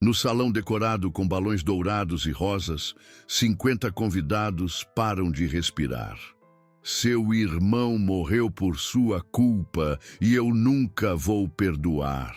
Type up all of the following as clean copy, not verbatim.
No salão decorado com balões dourados e rosas, 50 convidados param de respirar. Seu irmão morreu por sua culpa e eu nunca vou perdoar.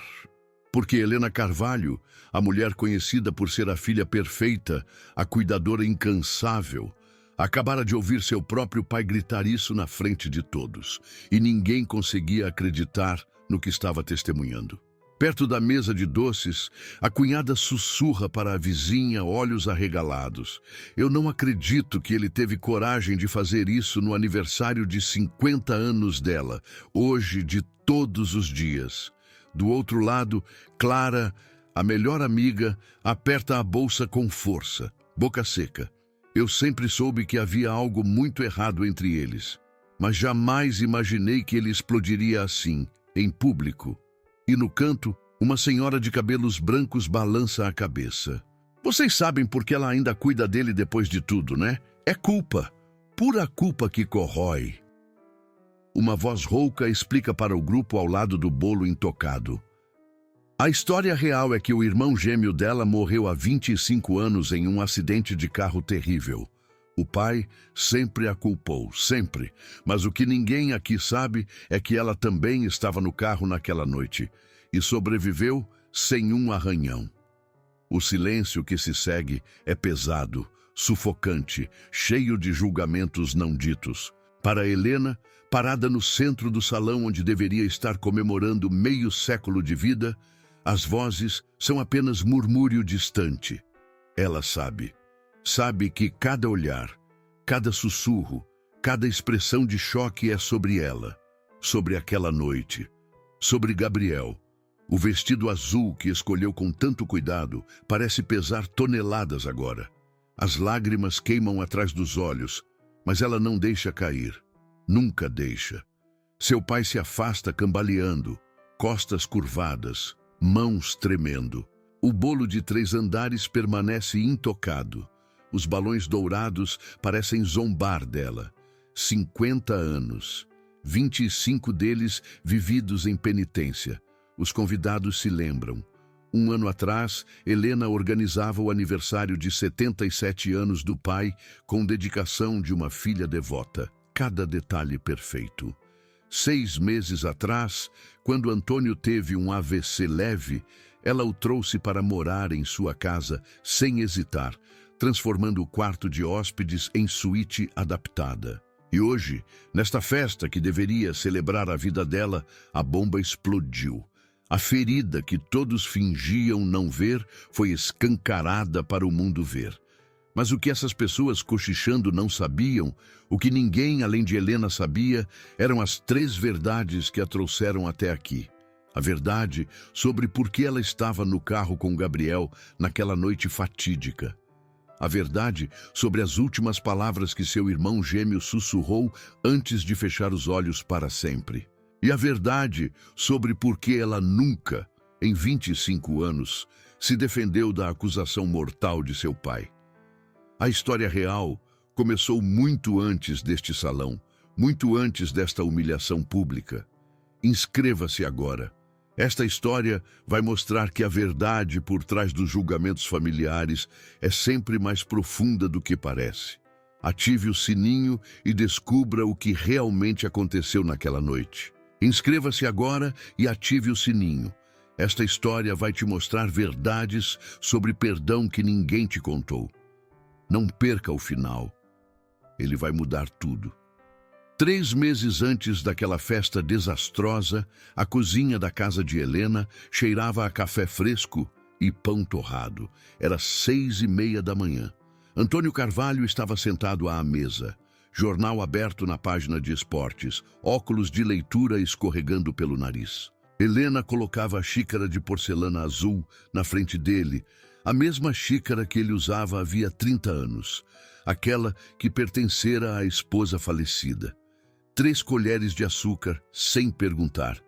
Porque Helena Carvalho, a mulher conhecida por ser a filha perfeita, a cuidadora incansável, acabara de ouvir seu próprio pai gritar isso na frente de todos, e ninguém conseguia acreditar no que estava testemunhando. Perto da mesa de doces, a cunhada sussurra para a vizinha, olhos arregalados. Eu não acredito que ele teve coragem de fazer isso no aniversário de 50 anos dela, hoje de todos os dias. Do outro lado, Clara, a melhor amiga, aperta a bolsa com força, boca seca. Eu sempre soube que havia algo muito errado entre eles, mas jamais imaginei que ele explodiria assim, em público. E no canto, uma senhora de cabelos brancos balança a cabeça. Vocês sabem por que ela ainda cuida dele depois de tudo, né? É culpa, pura culpa que corrói. Uma voz rouca explica para o grupo ao lado do bolo intocado. A história real é que o irmão gêmeo dela morreu há 25 anos em um acidente de carro terrível. O pai sempre a culpou, sempre. Mas o que ninguém aqui sabe é que ela também estava no carro naquela noite e sobreviveu sem um arranhão. O silêncio que se segue é pesado, sufocante, cheio de julgamentos não ditos. Para Helena, parada no centro do salão onde deveria estar comemorando meio século de vida, as vozes são apenas murmúrio distante. Ela sabe. Sabe que cada olhar, cada sussurro, cada expressão de choque é sobre ela, sobre aquela noite, sobre Gabriel. O vestido azul que escolheu com tanto cuidado parece pesar toneladas agora. As lágrimas queimam atrás dos olhos, mas ela não deixa cair. Nunca deixa. Seu pai se afasta cambaleando, costas curvadas, mãos tremendo. O bolo de 3 andares permanece intocado. Os balões dourados parecem zombar dela. 50 anos, 25 deles vividos em penitência. Os convidados se lembram. Um ano atrás, Helena organizava o aniversário de 77 anos do pai com dedicação de uma filha devota. Cada detalhe perfeito. 6 meses atrás, quando Antônio teve um AVC leve, ela o trouxe para morar em sua casa sem hesitar, transformando o quarto de hóspedes em suíte adaptada. E hoje, nesta festa que deveria celebrar a vida dela, a bomba explodiu. A ferida que todos fingiam não ver foi escancarada para o mundo ver. Mas o que essas pessoas cochichando não sabiam, o que ninguém além de Helena sabia, eram as 3 verdades que a trouxeram até aqui. A verdade sobre por que ela estava no carro com Gabriel naquela noite fatídica. A verdade sobre as últimas palavras que seu irmão gêmeo sussurrou antes de fechar os olhos para sempre. E a verdade sobre por que ela nunca, em 25 anos, se defendeu da acusação mortal de seu pai. A história real começou muito antes deste salão, muito antes desta humilhação pública. Inscreva-se agora. Esta história vai mostrar que a verdade por trás dos julgamentos familiares é sempre mais profunda do que parece. Ative o sininho e descubra o que realmente aconteceu naquela noite. Inscreva-se agora e ative o sininho. Esta história vai te mostrar verdades sobre perdão que ninguém te contou. Não perca o final. Ele vai mudar tudo. 3 meses antes daquela festa desastrosa, a cozinha da casa de Helena cheirava a café fresco e pão torrado. Era 6:30 da manhã. Antônio Carvalho estava sentado à mesa, jornal aberto na página de esportes, óculos de leitura escorregando pelo nariz. Helena colocava a xícara de porcelana azul na frente dele, a mesma xícara que ele usava havia 30 anos, aquela que pertencera à esposa falecida. 3 colheres de açúcar, sem perguntar.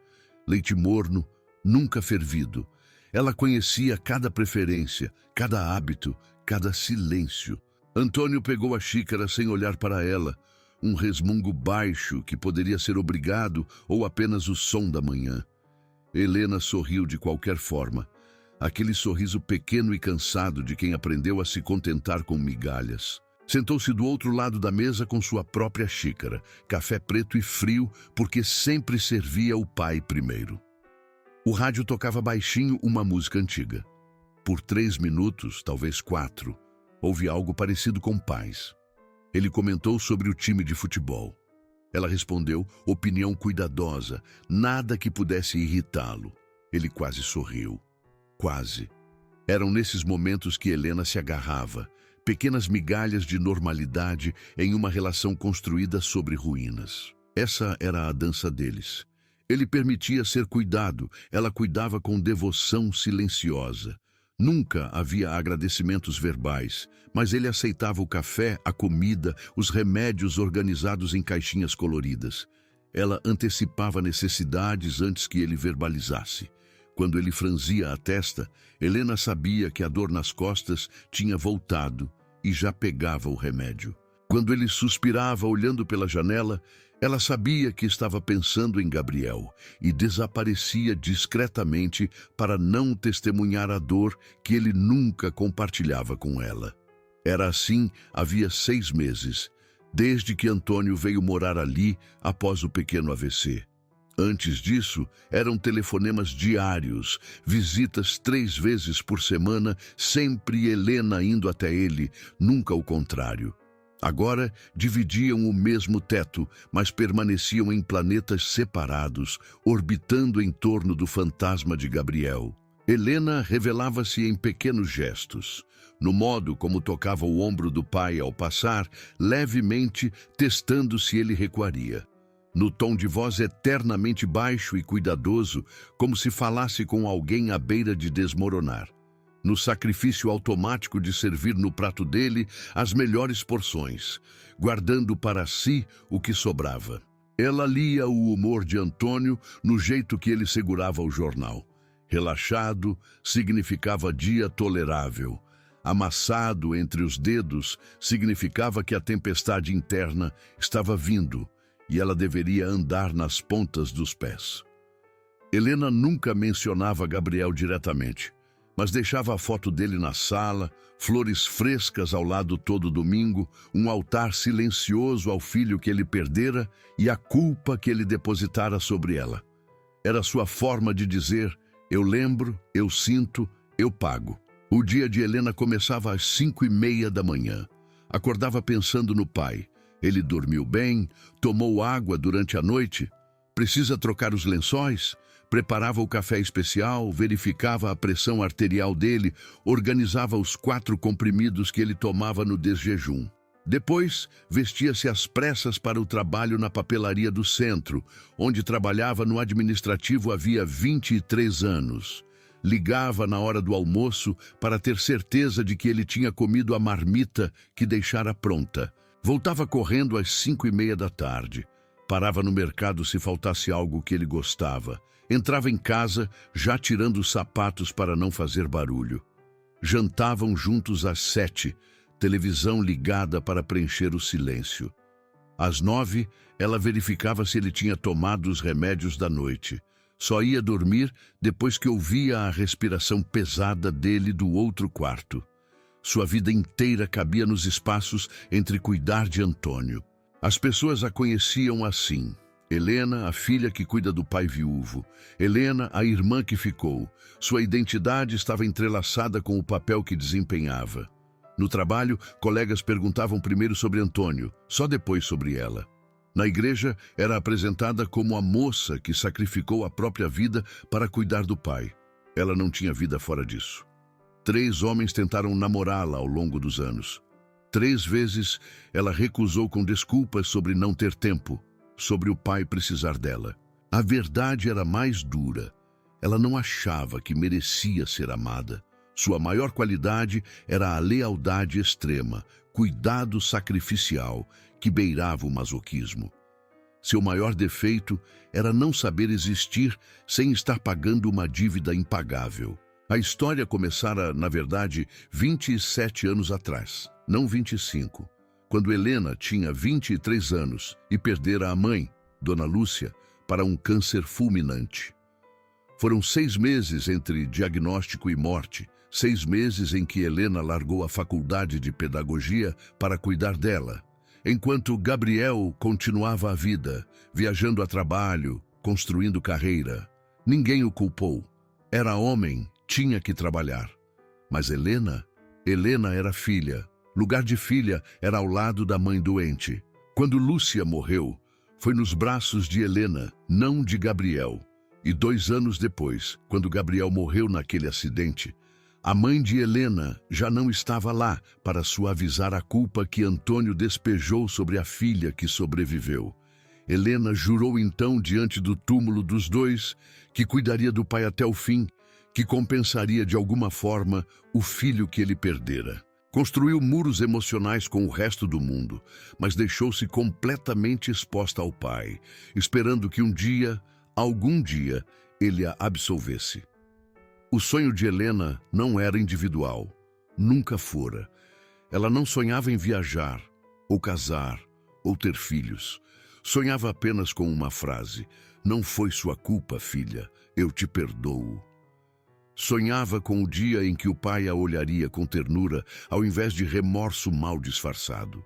Leite morno, nunca fervido. Ela conhecia cada preferência, cada hábito, cada silêncio. Antônio pegou a xícara sem olhar para ela, um resmungo baixo que poderia ser obrigado ou apenas o som da manhã. Helena sorriu de qualquer forma. aquele sorriso pequeno e cansado de quem aprendeu a se contentar com migalhas. Sentou-se do outro lado da mesa com sua própria xícara, café preto e frio, porque sempre servia o pai primeiro. O rádio tocava baixinho uma música antiga. Por 3 minutos, talvez 4, houve algo parecido com paz. Ele comentou sobre o time de futebol. Ela respondeu, opinião cuidadosa, nada que pudesse irritá-lo. Ele quase sorriu. Quase. Eram nesses momentos que Helena se agarrava, pequenas migalhas de normalidade em uma relação construída sobre ruínas. Essa era a dança deles. Ele permitia ser cuidado, ela cuidava com devoção silenciosa. Nunca havia agradecimentos verbais, mas ele aceitava o café, a comida, os remédios organizados em caixinhas coloridas. Ela antecipava necessidades antes que ele verbalizasse. Quando ele franzia a testa, Helena sabia que a dor nas costas tinha voltado e já pegava o remédio. Quando ele suspirava olhando pela janela, ela sabia que estava pensando em Gabriel e desaparecia discretamente para não testemunhar a dor que ele nunca compartilhava com ela. Era assim havia 6 meses, desde que Antônio veio morar ali após o pequeno AVC. Antes disso, eram telefonemas diários, visitas 3 vezes por semana, sempre Helena indo até ele, nunca o contrário. Agora dividiam o mesmo teto, mas permaneciam em planetas separados, orbitando em torno do fantasma de Gabriel. Helena revelava-se em pequenos gestos, no modo como tocava o ombro do pai ao passar, levemente testando se ele recuaria. No tom de voz eternamente baixo e cuidadoso, como se falasse com alguém à beira de desmoronar. No sacrifício automático de servir no prato dele as melhores porções, guardando para si o que sobrava. Ela lia o humor de Antônio no jeito que ele segurava o jornal. Relaxado significava dia tolerável. Amassado entre os dedos significava que a tempestade interna estava vindo e ela deveria andar nas pontas dos pés. Helena nunca mencionava Gabriel diretamente, mas deixava a foto dele na sala, flores frescas ao lado todo domingo, um altar silencioso ao filho que ele perdera e a culpa que ele depositara sobre ela. Era sua forma de dizer, eu lembro, eu sinto, eu pago. O dia de Helena começava às 5:30 da manhã. Acordava pensando no pai. Ele dormiu bem, tomou água durante a noite, precisa trocar os lençóis, preparava o café especial, verificava a pressão arterial dele, organizava os 4 comprimidos que ele tomava no desjejum. Depois, vestia-se às pressas para o trabalho na papelaria do centro, onde trabalhava no administrativo havia 23 anos. Ligava na hora do almoço para ter certeza de que ele tinha comido a marmita que deixara pronta. Voltava correndo às 5:30 da tarde. Parava no mercado se faltasse algo que ele gostava. Entrava em casa, já tirando os sapatos para não fazer barulho. Jantavam juntos às 7, televisão ligada para preencher o silêncio. Às 9, ela verificava se ele tinha tomado os remédios da noite. Só ia dormir depois que ouvia a respiração pesada dele do outro quarto. Sua vida inteira cabia nos espaços entre cuidar de Antônio. As pessoas a conheciam assim. Helena, a filha que cuida do pai viúvo. Helena, a irmã que ficou. Sua identidade estava entrelaçada com o papel que desempenhava. No trabalho, colegas perguntavam primeiro sobre Antônio, só depois sobre ela. Na igreja, era apresentada como a moça que sacrificou a própria vida para cuidar do pai. Ela não tinha vida fora disso. 3 homens tentaram namorá-la ao longo dos anos. 3 vezes, ela recusou com desculpas sobre não ter tempo, sobre o pai precisar dela. A verdade era mais dura. Ela não achava que merecia ser amada. Sua maior qualidade era a lealdade extrema, cuidado sacrificial, que beirava o masoquismo. Seu maior defeito era não saber existir sem estar pagando uma dívida impagável. A história começara, na verdade, 27 anos atrás, não 25, quando Helena tinha 23 anos e perdera a mãe, Dona Lúcia, para um câncer fulminante. Foram 6 meses entre diagnóstico e morte, 6 meses em que Helena largou a faculdade de pedagogia para cuidar dela, enquanto Gabriel continuava a vida, viajando a trabalho, construindo carreira. Ninguém o culpou. Era homem, tinha que trabalhar. Mas Helena era filha. Lugar de filha era ao lado da mãe doente. Quando Lúcia morreu, foi nos braços de Helena, não de Gabriel. E 2 anos depois, quando Gabriel morreu naquele acidente, a mãe de Helena já não estava lá para suavizar a culpa que Antônio despejou sobre a filha que sobreviveu. Helena jurou então diante do túmulo dos dois que cuidaria do pai até o fim, que compensaria de alguma forma o filho que ele perdera. Construiu muros emocionais com o resto do mundo, mas deixou-se completamente exposta ao pai, esperando que um dia, algum dia, ele a absolvesse. O sonho de Helena não era individual, nunca fora. Ela não sonhava em viajar, ou casar, ou ter filhos. Sonhava apenas com uma frase: "Não foi sua culpa, filha, eu te perdoo." Sonhava com o dia em que o pai a olharia com ternura, ao invés de remorso mal disfarçado.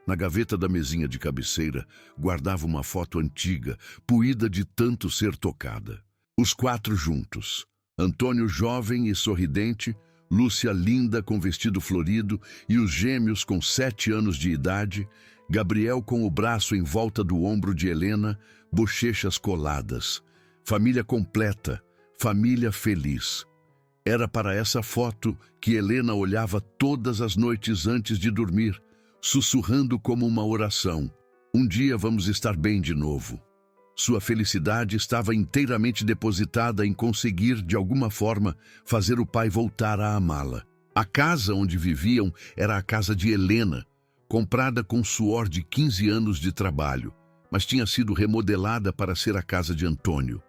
Na gaveta da mesinha de cabeceira, guardava uma foto antiga, poída de tanto ser tocada. Os 4 juntos. Antônio jovem e sorridente, Lúcia linda com vestido florido e os gêmeos com 7 anos de idade, Gabriel com o braço em volta do ombro de Helena, bochechas coladas. Família completa, família feliz. Era para essa foto que Helena olhava todas as noites antes de dormir, sussurrando como uma oração: "Um dia vamos estar bem de novo." Sua felicidade estava inteiramente depositada em conseguir, de alguma forma, fazer o pai voltar a amá-la. A casa onde viviam era a casa de Helena, comprada com suor de 15 anos de trabalho, mas tinha sido remodelada para ser a casa de Antônio.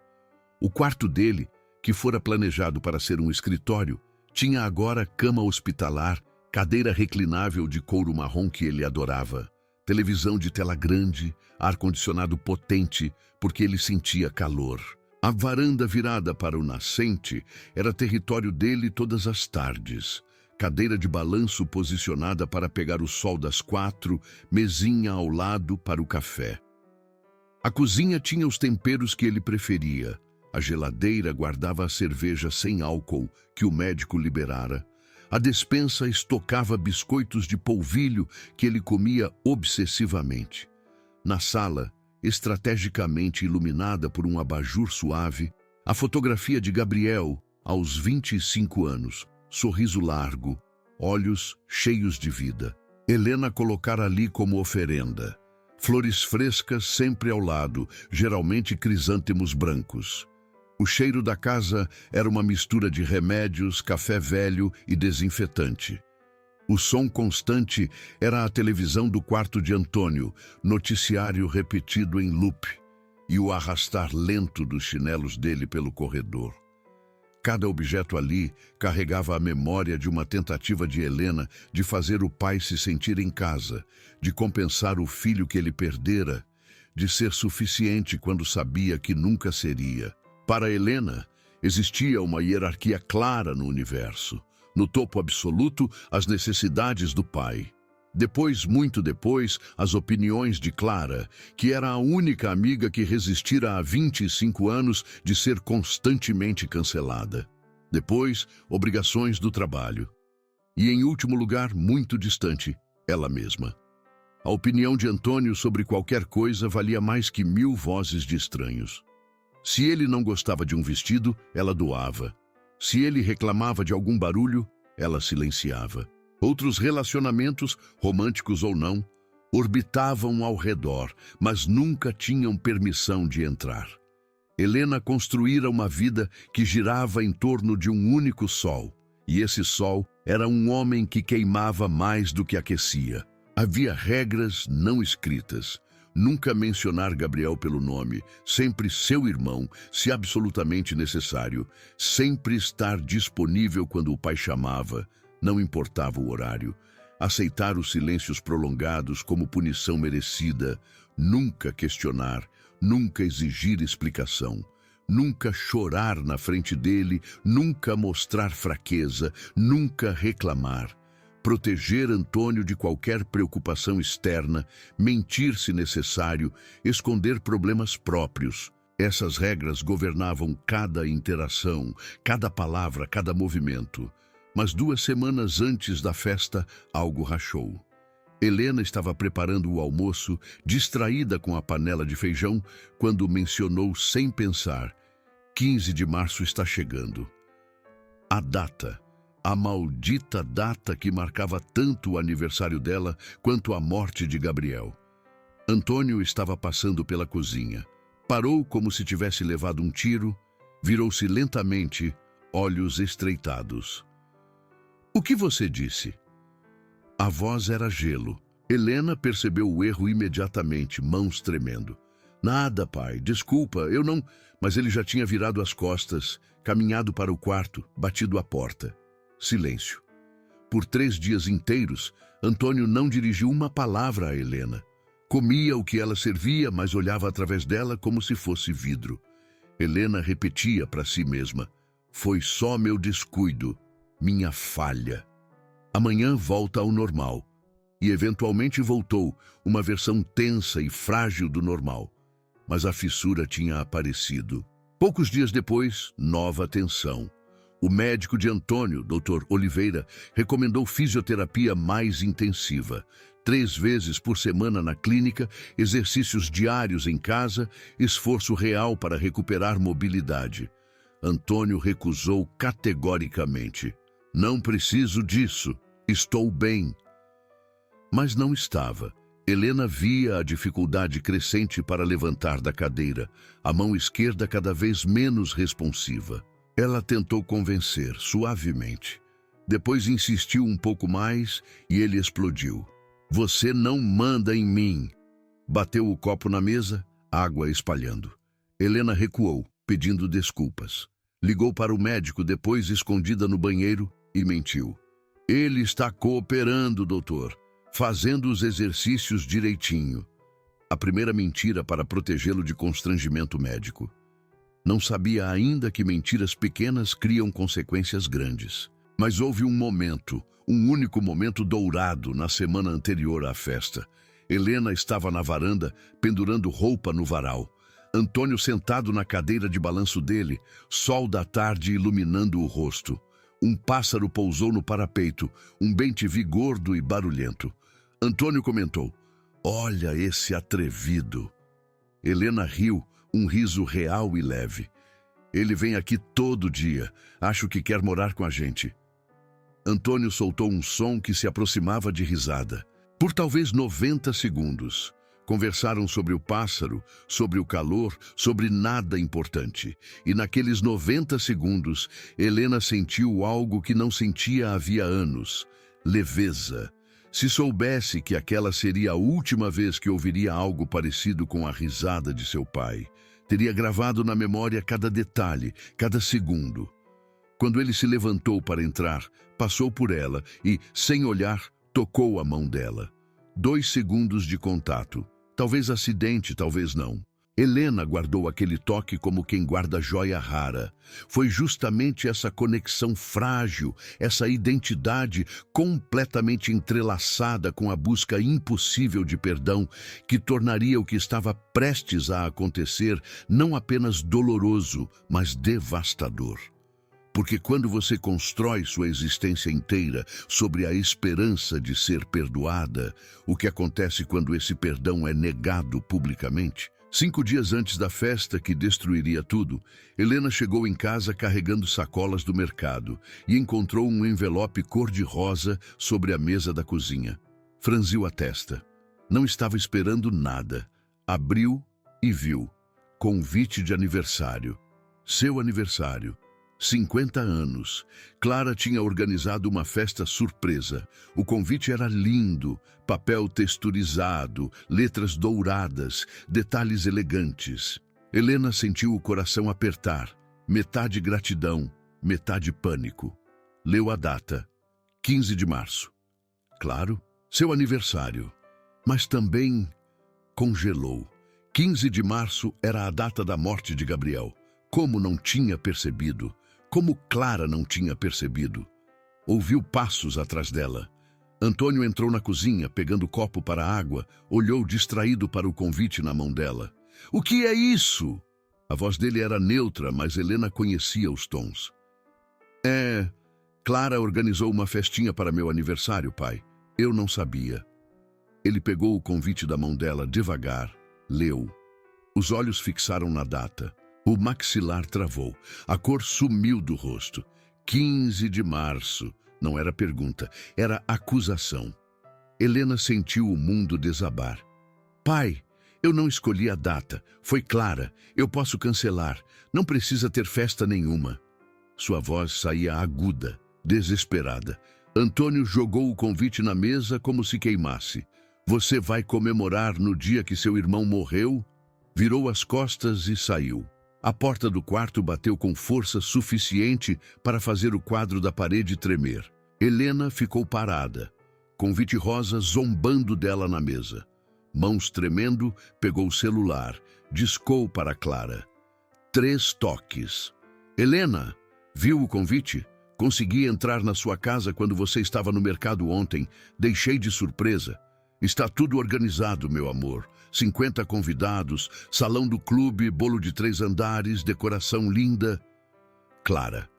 O quarto dele, que fora planejado para ser um escritório, tinha agora cama hospitalar, cadeira reclinável de couro marrom que ele adorava, televisão de tela grande, ar-condicionado potente, porque ele sentia calor. A varanda virada para o nascente era território dele todas as tardes. Cadeira de balanço posicionada para pegar o sol das 4, mesinha ao lado para o café. A cozinha tinha os temperos que ele preferia. A geladeira guardava a cerveja sem álcool que o médico liberara. A despensa estocava biscoitos de polvilho que ele comia obsessivamente. Na sala, estrategicamente iluminada por um abajur suave, a fotografia de Gabriel, aos 25 anos, sorriso largo, olhos cheios de vida. Helena colocara ali como oferenda. Flores frescas sempre ao lado, geralmente crisântemos brancos. O cheiro da casa era uma mistura de remédios, café velho e desinfetante. O som constante era a televisão do quarto de Antônio, noticiário repetido em loop, e o arrastar lento dos chinelos dele pelo corredor. Cada objeto ali carregava a memória de uma tentativa de Helena de fazer o pai se sentir em casa, de compensar o filho que ele perdera, de ser suficiente quando sabia que nunca seria. Para Helena, existia uma hierarquia clara no universo. No topo absoluto, as necessidades do pai. Depois, muito depois, as opiniões de Clara, que era a única amiga que resistira há 25 anos de ser constantemente cancelada. Depois, obrigações do trabalho. E, em último lugar, muito distante, ela mesma. A opinião de Antônio sobre qualquer coisa valia mais que 1000 vozes de estranhos. Se ele não gostava de um vestido, ela doava. Se ele reclamava de algum barulho, ela silenciava. Outros relacionamentos, românticos ou não, orbitavam ao redor, mas nunca tinham permissão de entrar. Helena construíra uma vida que girava em torno de um único sol, e esse sol era um homem que queimava mais do que aquecia. Havia regras não escritas. Nunca mencionar Gabriel pelo nome, sempre seu irmão, se absolutamente necessário, sempre estar disponível quando o pai chamava, não importava o horário, aceitar os silêncios prolongados como punição merecida, nunca questionar, nunca exigir explicação, nunca chorar na frente dele, nunca mostrar fraqueza, nunca reclamar. Proteger Antônio de qualquer preocupação externa, mentir se necessário, esconder problemas próprios. Essas regras governavam cada interação, cada palavra, cada movimento. Mas 2 semanas antes da festa, algo rachou. Helena estava preparando o almoço, distraída com a panela de feijão, quando mencionou sem pensar: 15 de março está chegando. A data, a maldita data que marcava tanto o aniversário dela quanto a morte de Gabriel. Antônio estava passando pela cozinha. Parou como se tivesse levado um tiro, virou-se lentamente, olhos estreitados. "O que você disse?" A voz era gelo. Helena percebeu o erro imediatamente, mãos tremendo. "Nada, pai, desculpa, eu não..." Mas ele já tinha virado as costas, caminhado para o quarto, batido a porta. Silêncio. Por 3 dias inteiros, Antônio não dirigiu uma palavra a Helena. Comia o que ela servia, mas olhava através dela como se fosse vidro. Helena repetia para si mesma: "Foi só meu descuido, minha falha." Amanhã volta ao normal. E eventualmente voltou, uma versão tensa e frágil do normal. Mas a fissura tinha aparecido. Poucos dias depois, nova tensão. O médico de Antônio, Dr. Oliveira, recomendou fisioterapia mais intensiva. 3 vezes por semana na clínica, exercícios diários em casa, esforço real para recuperar mobilidade. Antônio recusou categoricamente. "Não preciso disso, estou bem." Mas não estava. Helena via a dificuldade crescente para levantar da cadeira, a mão esquerda cada vez menos responsiva. Ela tentou convencer, suavemente. Depois insistiu um pouco mais e ele explodiu. "Você não manda em mim." Bateu o copo na mesa, água espalhando. Helena recuou, pedindo desculpas. Ligou para o médico, depois escondida no banheiro, e mentiu. "Ele está cooperando, doutor, fazendo os exercícios direitinho." A primeira mentira para protegê-lo de constrangimento médico. Não sabia ainda que mentiras pequenas criam consequências grandes. Mas houve um momento, um único momento dourado na semana anterior à festa. Helena estava na varanda, pendurando roupa no varal. Antônio sentado na cadeira de balanço dele, sol da tarde iluminando o rosto. Um pássaro pousou no parapeito, um bem-te-vi gordo e barulhento. Antônio comentou: "Olha esse atrevido." Helena riu, um riso real e leve. "Ele vem aqui todo dia, acho que quer morar com a gente." Antônio soltou um som que se aproximava de risada. Por talvez 90 segundos, conversaram sobre o pássaro, sobre o calor, sobre nada importante. E naqueles 90 segundos, Helena sentiu algo que não sentia havia anos: leveza. Se soubesse que aquela seria a última vez que ouviria algo parecido com a risada de seu pai, teria gravado na memória cada detalhe, cada segundo. Quando ele se levantou para entrar, passou por ela e, sem olhar, tocou a mão dela. 2 segundos de contato. Talvez acidente, talvez não. Helena guardou aquele toque como quem guarda joia rara. Foi justamente essa conexão frágil, essa identidade completamente entrelaçada com a busca impossível de perdão, que tornaria o que estava prestes a acontecer não apenas doloroso, mas devastador. Porque quando você constrói sua existência inteira sobre a esperança de ser perdoada, o que acontece quando esse perdão é negado publicamente? 5 dias antes da festa que destruiria tudo, Helena chegou em casa carregando sacolas do mercado e encontrou um envelope cor-de-rosa sobre a mesa da cozinha. Franziu a testa. Não estava esperando nada. Abriu e viu. Convite de aniversário. Seu aniversário. 50 anos. Clara tinha organizado uma festa surpresa. O convite era lindo, papel texturizado, letras douradas, detalhes elegantes. Helena sentiu o coração apertar, metade gratidão, metade pânico. Leu a data, 15 de março. Claro, seu aniversário. Mas também congelou. 15 de março era a data da morte de Gabriel. Como não tinha percebido? Como Clara não tinha percebido? Ouviu passos atrás dela. Antônio entrou na cozinha, pegando o copo para a água, olhou distraído para o convite na mão dela. O que é isso? A voz dele era neutra, mas Helena conhecia os tons. Clara organizou uma festinha para meu aniversário, pai. Eu não sabia. Ele pegou o convite da mão dela devagar, leu. Os olhos fixaram na data. O maxilar travou. A cor sumiu do rosto. 15 de março. Não era pergunta, era acusação. Helena sentiu o mundo desabar. Pai, eu não escolhi a data. Foi Clara. Eu posso cancelar. Não precisa ter festa nenhuma. Sua voz saía aguda, desesperada. Antônio jogou o convite na mesa como se queimasse. Você vai comemorar no dia que seu irmão morreu? Virou as costas e saiu. A porta do quarto bateu com força suficiente para fazer o quadro da parede tremer. Helena ficou parada, convite rosa zombando dela na mesa. Mãos tremendo, pegou o celular, discou para Clara. 3 toques. Helena, viu o convite? Consegui entrar na sua casa quando você estava no mercado ontem. Deixei de surpresa. Está tudo organizado, meu amor. 50 convidados, salão do clube, bolo de 3 andares, decoração linda. Clara.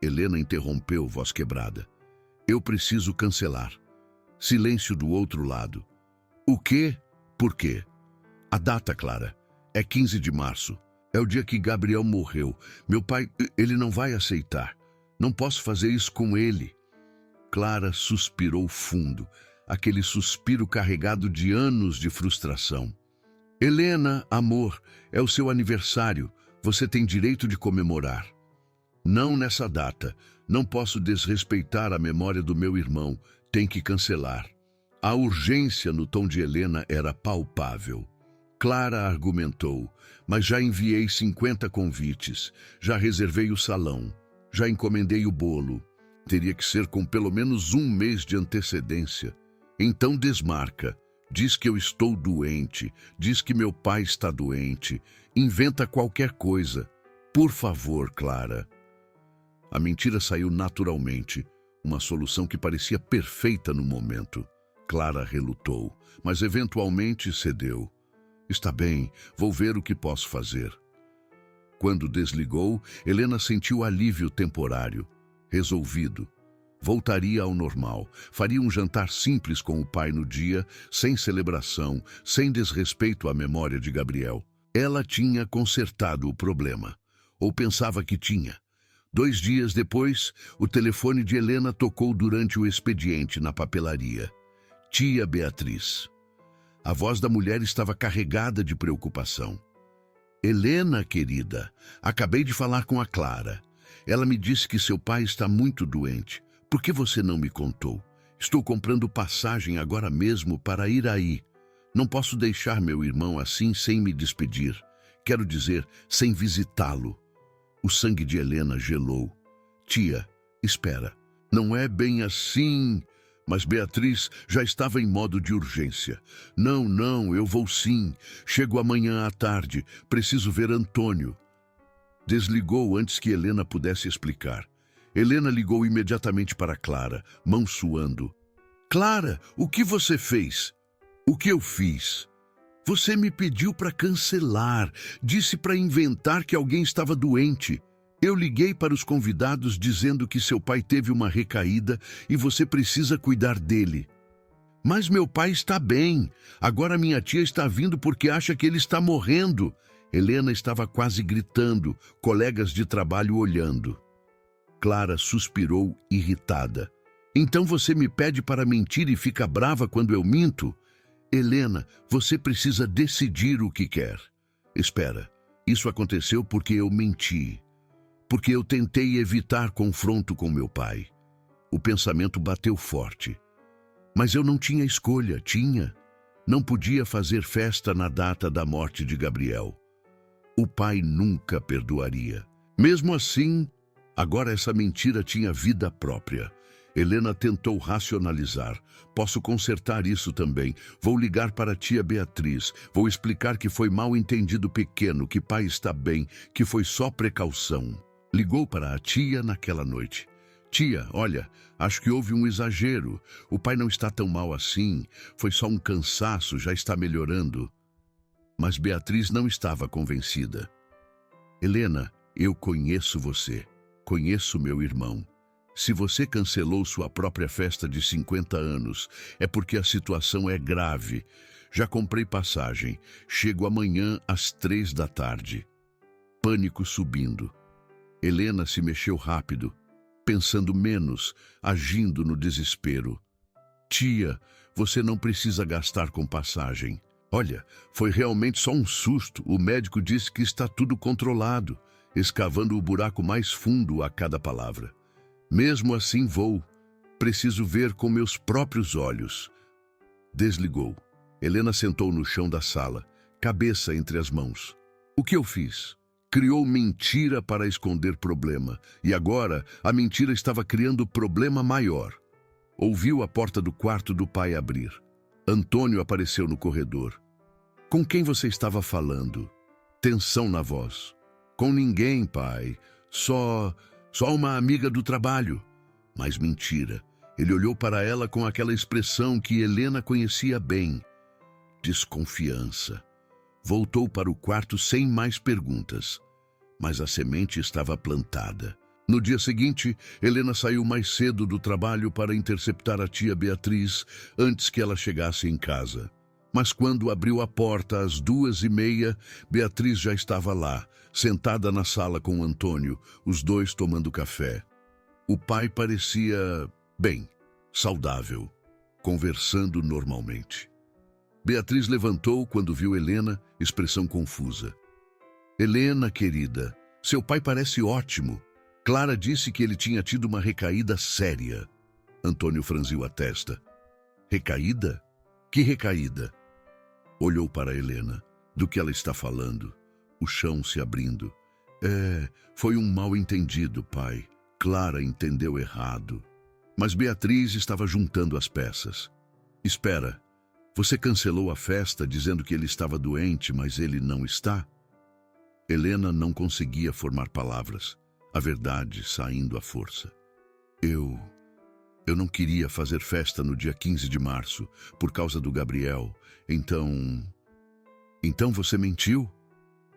Helena interrompeu, voz quebrada. Eu preciso cancelar. Silêncio do outro lado. O quê? Por quê? A data, Clara. É 15 de março. É o dia que Gabriel morreu. Meu pai, ele não vai aceitar. Não posso fazer isso com ele. Clara suspirou fundo. Aquele suspiro carregado de anos de frustração. Helena, amor, é o seu aniversário. Você tem direito de comemorar. Não nessa data. Não posso desrespeitar a memória do meu irmão. Tem que cancelar. A urgência no tom de Helena era palpável. Clara argumentou, mas já enviei 50 convites. Já reservei o salão. Já encomendei o bolo. Teria que ser com pelo menos 1 mês de antecedência. Então desmarca. Diz que eu estou doente. Diz que meu pai está doente. Inventa qualquer coisa. Por favor, Clara. A mentira saiu naturalmente. Uma solução que parecia perfeita no momento. Clara relutou, mas eventualmente cedeu. Está bem, vou ver o que posso fazer. Quando desligou, Helena sentiu alívio temporário. Resolvido. Voltaria ao normal. Faria um jantar simples com o pai no dia, sem celebração, sem desrespeito à memória de Gabriel. Ela tinha consertado o problema. Ou pensava que tinha. 2 dias depois, o telefone de Helena tocou durante o expediente na papelaria. Tia Beatriz. A voz da mulher estava carregada de preocupação. Helena, querida, acabei de falar com a Clara. Ela me disse que seu pai está muito doente. Por que você não me contou? Estou comprando passagem agora mesmo para ir aí. Não posso deixar meu irmão assim sem me despedir. Quero dizer, sem visitá-lo. O sangue de Helena gelou. Tia, espera. Não é bem assim. Mas Beatriz já estava em modo de urgência. Não, eu vou sim. Chego amanhã à tarde. Preciso ver Antônio. Desligou antes que Helena pudesse explicar. Helena ligou imediatamente para Clara, mão suando. Clara, o que você fez? O que eu fiz? Você me pediu para cancelar. Disse para inventar que alguém estava doente. Eu liguei para os convidados dizendo que seu pai teve uma recaída e você precisa cuidar dele. Mas meu pai está bem. Agora minha tia está vindo porque acha que ele está morrendo. Helena estava quase gritando, colegas de trabalho olhando. Clara suspirou, irritada. Então você me pede para mentir e fica brava quando eu minto? Helena, você precisa decidir o que quer. Espera, isso aconteceu porque eu menti. Porque eu tentei evitar confronto com meu pai. O pensamento bateu forte. Mas eu não tinha escolha, tinha. Não podia fazer festa na data da morte de Gabriel. O pai nunca perdoaria. Mesmo assim, agora essa mentira tinha vida própria. Helena tentou racionalizar. Posso consertar isso também. Vou ligar para a tia Beatriz. Vou explicar que foi mal entendido pequeno, que pai está bem, que foi só precaução. Ligou para a tia naquela noite. Tia, olha, acho que houve um exagero. O pai não está tão mal assim. Foi só um cansaço, já está melhorando. Mas Beatriz não estava convencida. Helena, eu conheço você. Conheço meu irmão. Se você cancelou sua própria festa de 50 anos, é porque a situação é grave. Já comprei passagem. Chego amanhã às 3 da tarde. Pânico subindo. Helena se mexeu rápido, pensando menos, agindo no desespero. Tia, você não precisa gastar com passagem. Olha, foi realmente só um susto. O médico disse que está tudo controlado, escavando o buraco mais fundo a cada palavra. Mesmo assim vou. Preciso ver com meus próprios olhos. Desligou. Helena sentou no chão da sala, cabeça entre as mãos. O que eu fiz? Criou mentira para esconder problema. E agora a mentira estava criando problema maior. Ouviu a porta do quarto do pai abrir. Antônio apareceu no corredor. Com quem você estava falando? Tensão na voz. Com ninguém, pai. Só uma amiga do trabalho. Mas mentira. Ele olhou para ela com aquela expressão que Helena conhecia bem. Desconfiança. Voltou para o quarto sem mais perguntas. Mas a semente estava plantada. No dia seguinte, Helena saiu mais cedo do trabalho para interceptar a tia Beatriz antes que ela chegasse em casa. Mas quando abriu a porta às 2h30, Beatriz já estava lá, sentada na sala com Antônio, os dois tomando café. O pai parecia, bem, saudável, conversando normalmente. Beatriz levantou quando viu Helena, expressão confusa. Helena, querida, seu pai parece ótimo. Clara disse que ele tinha tido uma recaída séria. Antônio franziu a testa. Recaída? Que recaída? Olhou para Helena. Do que ela está falando? O chão se abrindo. Foi um mal-entendido, pai. Clara entendeu errado. Mas Beatriz estava juntando as peças. Espera, você cancelou a festa dizendo que ele estava doente, mas ele não está? Helena não conseguia formar palavras. A verdade saindo à força. Eu não queria fazer festa no dia 15 de março, por causa do Gabriel. Então você mentiu?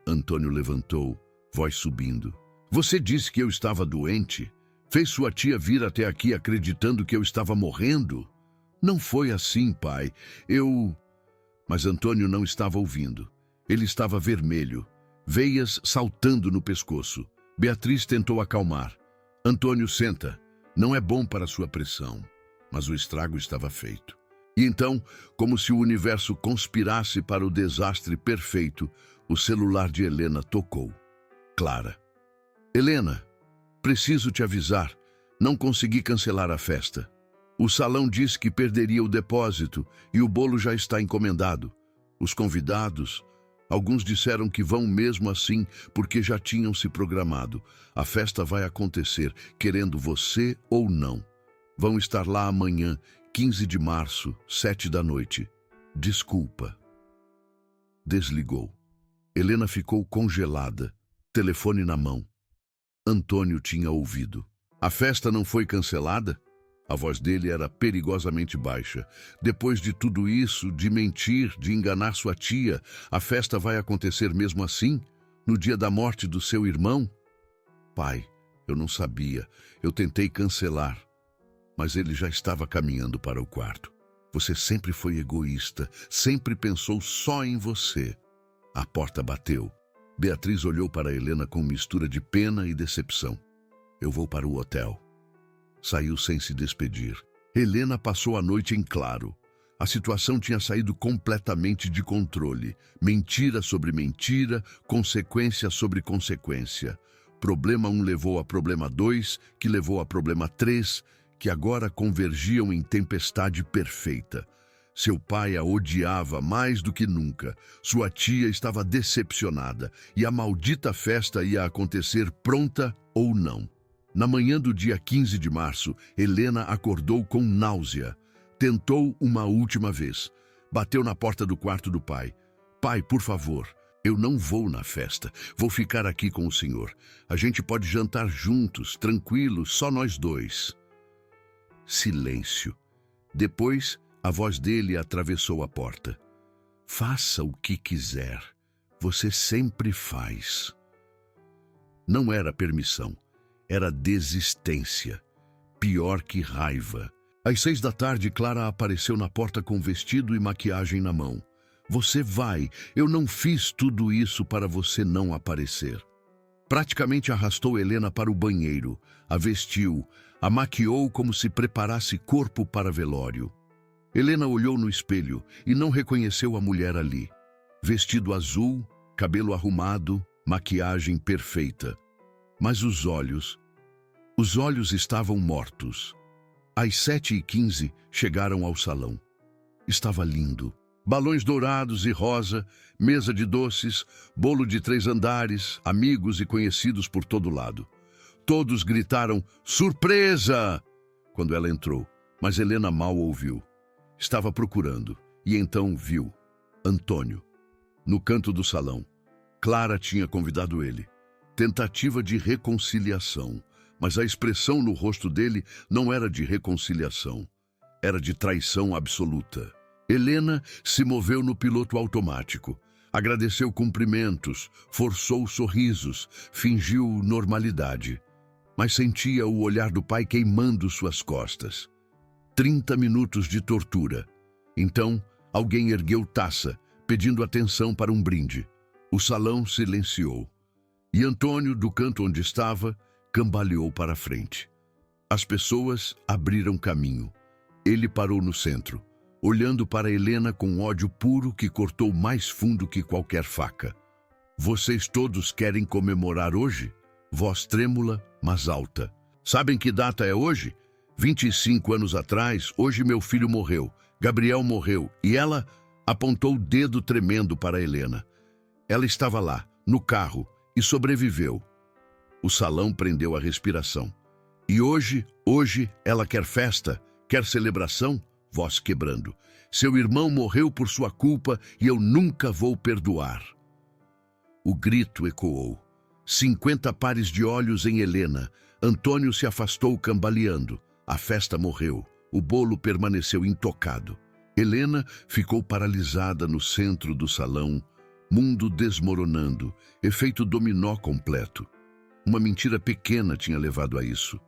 Antônio levantou, voz subindo. Você disse que eu estava doente? Fez sua tia vir até aqui acreditando que eu estava morrendo? Não foi assim, pai. Mas Antônio não estava ouvindo. Ele estava vermelho, veias saltando no pescoço. Beatriz tentou acalmar. Antônio, senta. Não é bom para sua pressão. Mas o estrago estava feito. E então, como se o universo conspirasse para o desastre perfeito, o celular de Helena tocou. Clara. Helena, preciso te avisar. Não consegui cancelar a festa. O salão disse que perderia o depósito e o bolo já está encomendado. Os convidados... Alguns disseram que vão mesmo assim, porque já tinham se programado. A festa vai acontecer, querendo você ou não. Vão estar lá amanhã, 15 de março, 7 da noite. Desculpa. Desligou. Helena ficou congelada, telefone na mão. Antônio tinha ouvido. A festa não foi cancelada? A voz dele era perigosamente baixa. Depois de tudo isso, de mentir, de enganar sua tia, a festa vai acontecer mesmo assim? No dia da morte do seu irmão? Pai, eu não sabia. Eu tentei cancelar. Mas ele já estava caminhando para o quarto. Você sempre foi egoísta, sempre pensou só em você. A porta bateu. Beatriz olhou para Helena com mistura de pena e decepção. Eu vou para o hotel. Saiu sem se despedir. Helena passou a noite em claro. A situação tinha saído completamente de controle. Mentira sobre mentira, consequência sobre consequência. Problema 1 levou a problema 2, que levou a problema 3, que agora convergiam em tempestade perfeita. Seu pai a odiava mais do que nunca. Sua tia estava decepcionada e a maldita festa ia acontecer pronta ou não. Na manhã do dia 15 de março, Helena acordou com náusea. Tentou uma última vez. Bateu na porta do quarto do pai. Pai, por favor, eu não vou na festa. Vou ficar aqui com o senhor. A gente pode jantar juntos, tranquilos, só nós dois. Silêncio. Depois, a voz dele atravessou a porta. Faça o que quiser. Você sempre faz. Não era permissão. Era desistência. Pior que raiva. Às 6 da tarde, Clara apareceu na porta com vestido e maquiagem na mão. Você vai. Eu não fiz tudo isso para você não aparecer. Praticamente arrastou Helena para o banheiro. A vestiu. A maquiou como se preparasse corpo para velório. Helena olhou no espelho e não reconheceu a mulher ali. Vestido azul, cabelo arrumado, maquiagem perfeita. Mas os olhos estavam mortos. Às 7h15, chegaram ao salão. Estava lindo. Balões dourados e rosa, mesa de doces, bolo de 3 andares, amigos e conhecidos por todo lado. Todos gritaram, surpresa! Quando ela entrou, mas Helena mal ouviu. Estava procurando, e então viu Antônio, no canto do salão. Clara tinha convidado ele. Tentativa de reconciliação, mas a expressão no rosto dele não era de reconciliação, era de traição absoluta. Helena se moveu no piloto automático, agradeceu cumprimentos, forçou sorrisos, fingiu normalidade, mas sentia o olhar do pai queimando suas costas. 30 minutos de tortura. Então, alguém ergueu taça, pedindo atenção para um brinde. O salão silenciou. E Antônio, do canto onde estava, cambaleou para a frente. As pessoas abriram caminho. Ele parou no centro, olhando para Helena com ódio puro que cortou mais fundo que qualquer faca. Vocês todos querem comemorar hoje? Voz trêmula, mas alta. Sabem que data é hoje? 25 anos atrás, hoje meu filho morreu. Gabriel morreu. E ela apontou o dedo tremendo para Helena. Ela estava lá, no carro, e sobreviveu. O salão prendeu a respiração. E hoje ela quer festa, quer celebração? Voz quebrando. Seu irmão morreu por sua culpa e eu nunca vou perdoar. O grito ecoou. 50 pares de olhos em Helena. Antônio se afastou cambaleando. A festa morreu. O bolo permaneceu intocado. Helena ficou paralisada no centro do salão, mundo desmoronando, efeito dominó completo. Uma mentira pequena tinha levado a isso.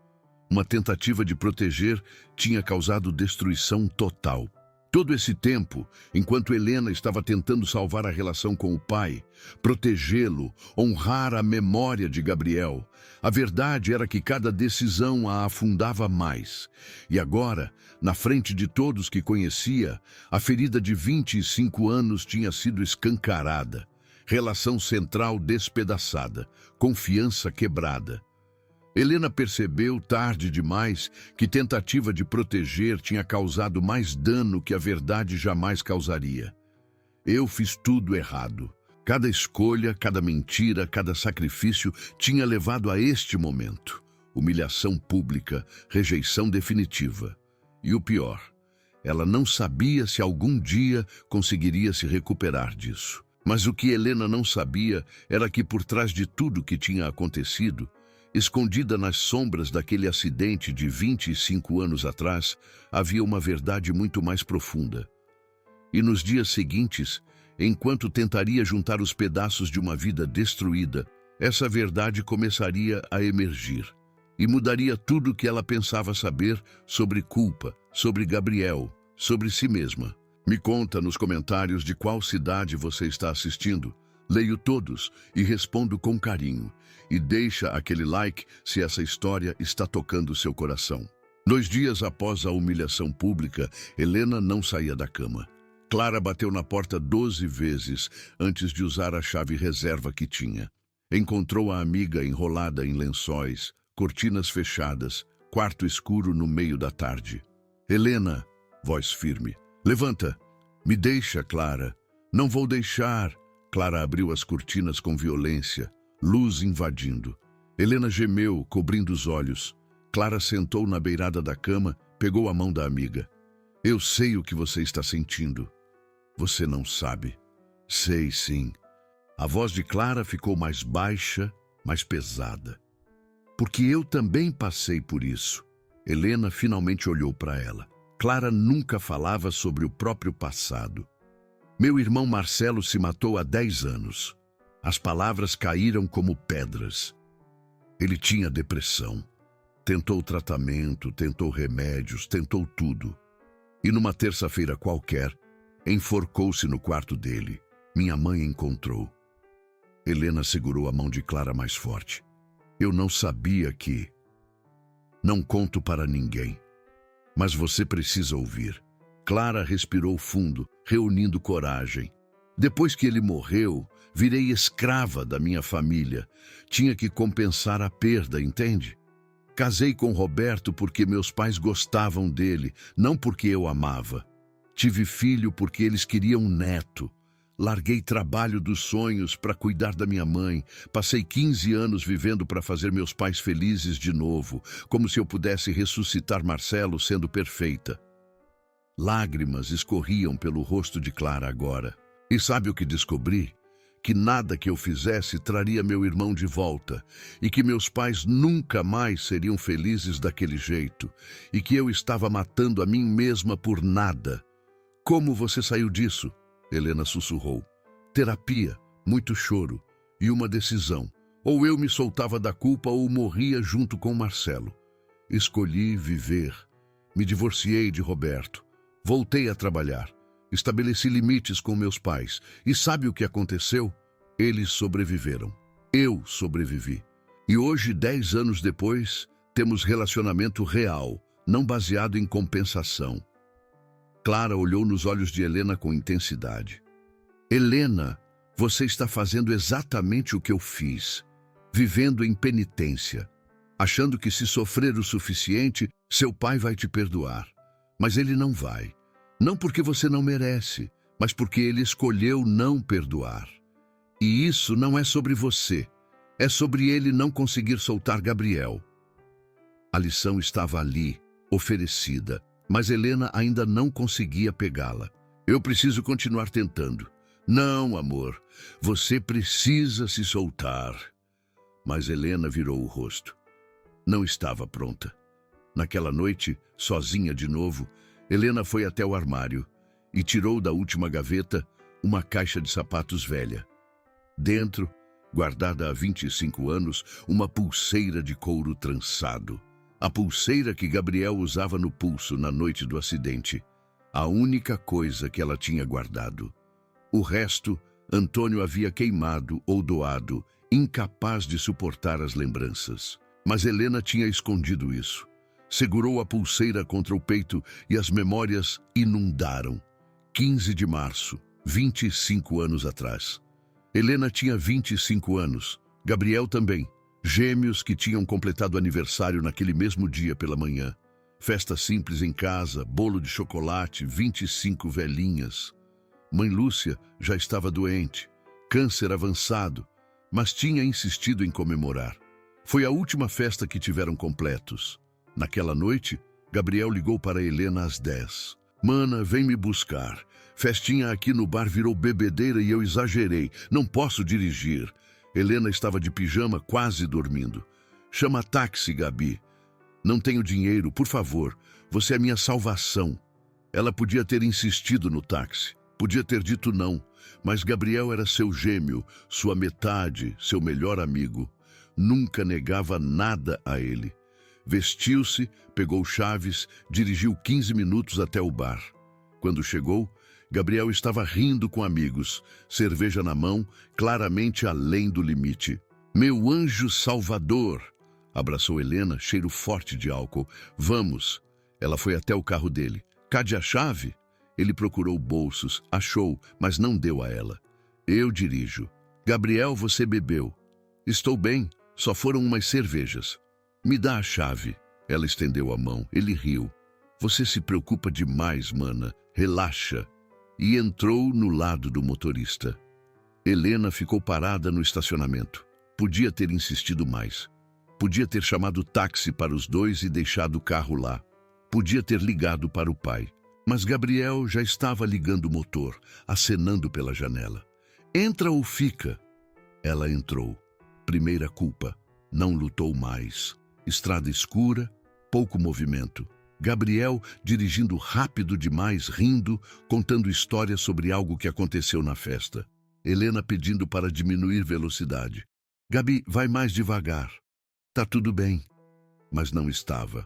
Uma tentativa de proteger tinha causado destruição total. Todo esse tempo, enquanto Helena estava tentando salvar a relação com o pai, protegê-lo, honrar a memória de Gabriel, a verdade era que cada decisão a afundava mais. E agora, na frente de todos que conhecia, a ferida de 25 anos tinha sido escancarada, relação central despedaçada, confiança quebrada. Helena percebeu, tarde demais, que tentativa de proteger tinha causado mais dano que a verdade jamais causaria. Eu fiz tudo errado. Cada escolha, cada mentira, cada sacrifício tinha levado a este momento. Humilhação pública, rejeição definitiva. E o pior, ela não sabia se algum dia conseguiria se recuperar disso. Mas o que Helena não sabia era que por trás de tudo que tinha acontecido, escondida nas sombras daquele acidente de 25 anos atrás, havia uma verdade muito mais profunda. E nos dias seguintes, enquanto tentaria juntar os pedaços de uma vida destruída, essa verdade começaria a emergir e mudaria tudo o que ela pensava saber sobre culpa, sobre Gabriel, sobre si mesma. Me conta nos comentários de qual cidade você está assistindo. Leio todos e respondo com carinho. E deixa aquele like se essa história está tocando seu coração. 2 dias após a humilhação pública, Helena não saía da cama. Clara bateu na porta 12 vezes antes de usar a chave reserva que tinha. Encontrou a amiga enrolada em lençóis, cortinas fechadas, quarto escuro no meio da tarde. Helena, voz firme. Levanta. Me deixa, Clara. Não vou deixar. Clara abriu as cortinas com violência, luz invadindo. Helena gemeu, cobrindo os olhos. Clara sentou na beirada da cama, pegou a mão da amiga. Eu sei o que você está sentindo. Você não sabe. Sei, sim. A voz de Clara ficou mais baixa, mais pesada. Porque eu também passei por isso. Helena finalmente olhou para ela. Clara nunca falava sobre o próprio passado. Meu irmão Marcelo se matou há 10 anos. As palavras caíram como pedras. Ele tinha depressão. Tentou tratamento, tentou remédios, tentou tudo. E numa terça-feira qualquer, enforcou-se no quarto dele. Minha mãe encontrou. Helena segurou a mão de Clara mais forte. Eu não sabia que... Não conto para ninguém. Mas você precisa ouvir. Clara respirou fundo, reunindo coragem. Depois que ele morreu, virei escrava da minha família. Tinha que compensar a perda, entende? Casei com Roberto porque meus pais gostavam dele, não porque eu amava. Tive filho porque eles queriam um neto. Larguei trabalho dos sonhos para cuidar da minha mãe. Passei 15 anos vivendo para fazer meus pais felizes de novo, como se eu pudesse ressuscitar Marcelo sendo perfeita. Lágrimas escorriam pelo rosto de Clara agora. E sabe o que descobri? Que nada que eu fizesse traria meu irmão de volta, e que meus pais nunca mais seriam felizes daquele jeito, e que eu estava matando a mim mesma por nada. Como você saiu disso? Helena sussurrou. Terapia, muito choro e uma decisão. Ou eu me soltava da culpa ou morria junto com Marcelo. Escolhi viver. Me divorciei de Roberto. Voltei a trabalhar. Estabeleci limites com meus pais. E sabe o que aconteceu? Eles sobreviveram. Eu sobrevivi. E hoje, 10 anos depois, temos relacionamento real, não baseado em compensação. Clara olhou nos olhos de Helena com intensidade. Helena, você está fazendo exatamente o que eu fiz, vivendo em penitência, achando que se sofrer o suficiente, seu pai vai te perdoar. Mas ele não vai. Não porque você não merece, mas porque ele escolheu não perdoar. E isso não é sobre você, é sobre ele não conseguir soltar Gabriel. A lição estava ali, oferecida, mas Helena ainda não conseguia pegá-la. Eu preciso continuar tentando. Não, amor, você precisa se soltar. Mas Helena virou o rosto. Não estava pronta. Naquela noite, sozinha de novo, Helena foi até o armário e tirou da última gaveta uma caixa de sapatos velha. Dentro, guardada há 25 anos, uma pulseira de couro trançado. A pulseira que Gabriel usava no pulso na noite do acidente. A única coisa que ela tinha guardado. O resto, Antônio havia queimado ou doado, incapaz de suportar as lembranças. Mas Helena tinha escondido isso. Segurou a pulseira contra o peito e as memórias inundaram. 15 de março, 25 anos atrás. Helena tinha 25 anos. Gabriel também. Gêmeos que tinham completado aniversário naquele mesmo dia pela manhã. Festa simples em casa, bolo de chocolate, 25 velhinhas. Mãe Lúcia já estava doente, câncer avançado, mas tinha insistido em comemorar. Foi a última festa que tiveram completos. Naquela noite, Gabriel ligou para Helena às 10. Mana, vem me buscar. Festinha aqui no bar virou bebedeira e eu exagerei. Não posso dirigir. Helena estava de pijama, quase dormindo. Chama táxi, Gabi. Não tenho dinheiro, por favor. Você é minha salvação. Ela podia ter insistido no táxi. Podia ter dito não. Mas Gabriel era seu gêmeo, sua metade, seu melhor amigo. Nunca negava nada a ele. Vestiu-se, pegou chaves, dirigiu 15 minutos até o bar. Quando chegou, Gabriel estava rindo com amigos, cerveja na mão, claramente além do limite. Meu anjo salvador! Abraçou Helena, cheiro forte de álcool. Vamos! Ela foi até o carro dele. Cadê a chave? Ele procurou bolsos, achou, mas não deu a ela. Eu dirijo. Gabriel, você bebeu. Estou bem, só foram umas cervejas. Me dá a chave. Ela estendeu a mão. Ele riu. Você se preocupa demais, mana. Relaxa. E entrou no lado do motorista. Helena ficou parada no estacionamento. Podia ter insistido mais. Podia ter chamado táxi para os dois e deixado o carro lá. Podia ter ligado para o pai. Mas Gabriel já estava ligando o motor, acenando pela janela. Entra ou fica? Ela entrou. Primeira culpa. Não lutou mais. Estrada escura, pouco movimento. Gabriel dirigindo rápido demais, rindo, contando histórias sobre algo que aconteceu na festa. Helena pedindo para diminuir velocidade. Gabi, vai mais devagar. Tá tudo bem. Mas não estava.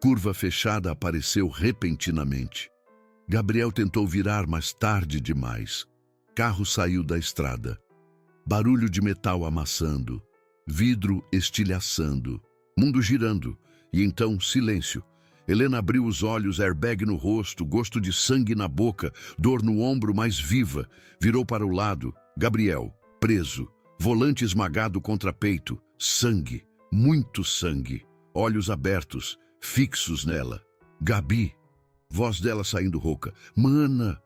Curva fechada apareceu repentinamente. Gabriel tentou virar, mas tarde demais. Carro saiu da estrada. Barulho de metal amassando. Vidro estilhaçando. Mundo girando. E então, silêncio. Helena abriu os olhos, airbag no rosto, gosto de sangue na boca, dor no ombro, mais viva. Virou para o lado. Gabriel, preso. Volante esmagado contra peito. Sangue. Muito sangue. Olhos abertos, fixos nela. Gabi. Voz dela saindo rouca. Mana.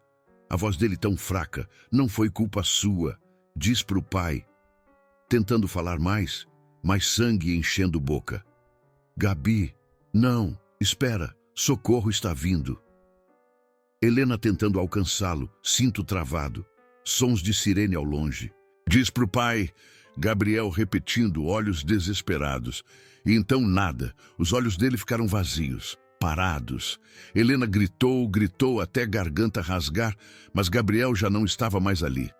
A voz dele tão fraca. Não foi culpa sua. Diz pro pai. Tentando falar mais sangue enchendo boca. Gabi. Não. Espera, socorro está vindo. Helena tentando alcançá-lo, cinto travado. Sons de sirene ao longe. Diz pro pai. Gabriel repetindo, olhos desesperados. E então nada. Os olhos dele ficaram vazios, parados. Helena gritou até garganta rasgar, mas Gabriel já não estava mais ali.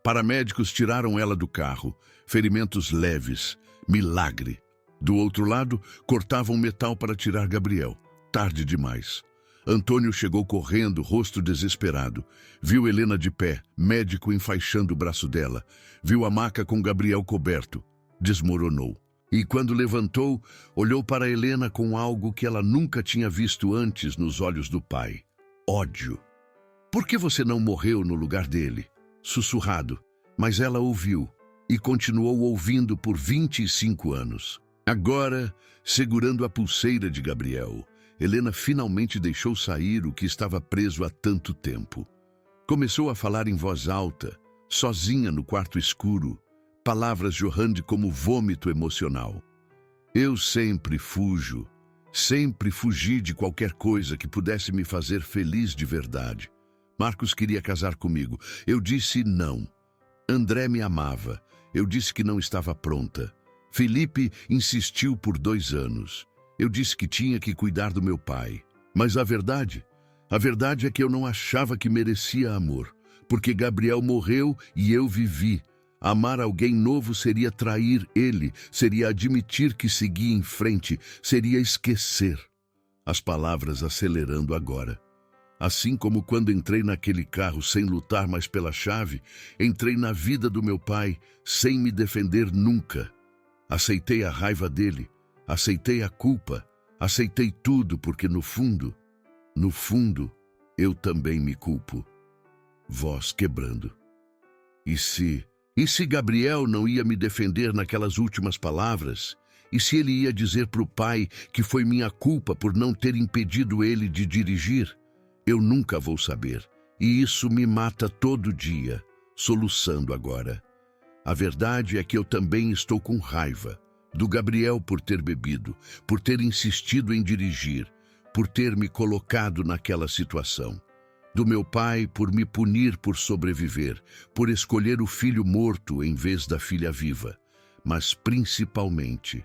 Paramédicos tiraram ela do carro. Ferimentos leves. Milagre. Do outro lado, cortavam metal para tirar Gabriel. Tarde demais. Antônio chegou correndo, rosto desesperado. Viu Helena de pé, médico enfaixando o braço dela. Viu a maca com Gabriel coberto. Desmoronou. E quando levantou, olhou para Helena com algo que ela nunca tinha visto antes nos olhos do pai. Ódio. Por que você não morreu no lugar dele? Sussurrado. Mas ela ouviu. E continuou ouvindo por 25 anos. Agora, segurando a pulseira de Gabriel, Helena finalmente deixou sair o que estava preso há tanto tempo. Começou a falar em voz alta, sozinha no quarto escuro, palavras jorrando como vômito emocional. Eu sempre fugi de qualquer coisa que pudesse me fazer feliz de verdade. Marcos queria casar comigo. Eu disse não. André me amava. Eu disse que não estava pronta. Felipe insistiu por 2 anos. Eu disse que tinha que cuidar do meu pai. Mas a verdade é que eu não achava que merecia amor. Porque Gabriel morreu e eu vivi. Amar alguém novo seria trair ele, seria admitir que seguia em frente, seria esquecer. As palavras acelerando agora. Assim como quando entrei naquele carro sem lutar mais pela chave, entrei na vida do meu pai sem me defender nunca. Aceitei a raiva dele, aceitei a culpa, aceitei tudo porque no fundo, eu também me culpo. Voz quebrando. E se Gabriel não ia me defender naquelas últimas palavras? E se ele ia dizer pro pai que foi minha culpa por não ter impedido ele de dirigir? Eu nunca vou saber. E isso me mata todo dia, soluçando agora. A verdade é que eu também estou com raiva do Gabriel por ter bebido, por ter insistido em dirigir, por ter me colocado naquela situação. Do meu pai por me punir por sobreviver, por escolher o filho morto em vez da filha viva. Mas principalmente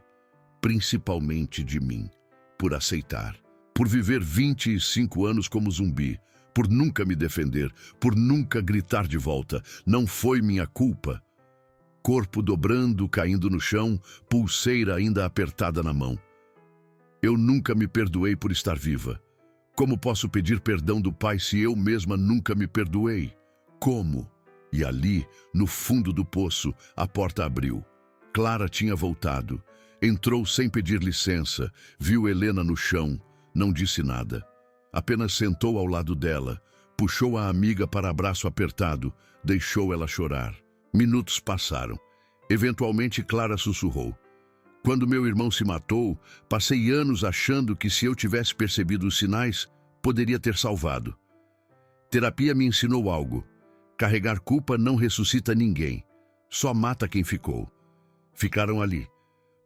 de mim, por aceitar, por viver 25 anos como zumbi, por nunca me defender, por nunca gritar de volta. Não foi minha culpa. Corpo dobrando, caindo no chão, pulseira ainda apertada na mão. Eu nunca me perdoei por estar viva. Como posso pedir perdão do pai se eu mesma nunca me perdoei? Como? E ali, no fundo do poço, a porta abriu. Clara tinha voltado. Entrou sem pedir licença, viu Helena no chão, não disse nada. Apenas sentou ao lado dela, puxou a amiga para abraço apertado, deixou ela chorar. Minutos passaram. Eventualmente Clara sussurrou. Quando meu irmão se matou, passei anos achando que se eu tivesse percebido os sinais, poderia ter salvado. Terapia me ensinou algo. Carregar culpa não ressuscita ninguém. Só mata quem ficou. Ficaram ali.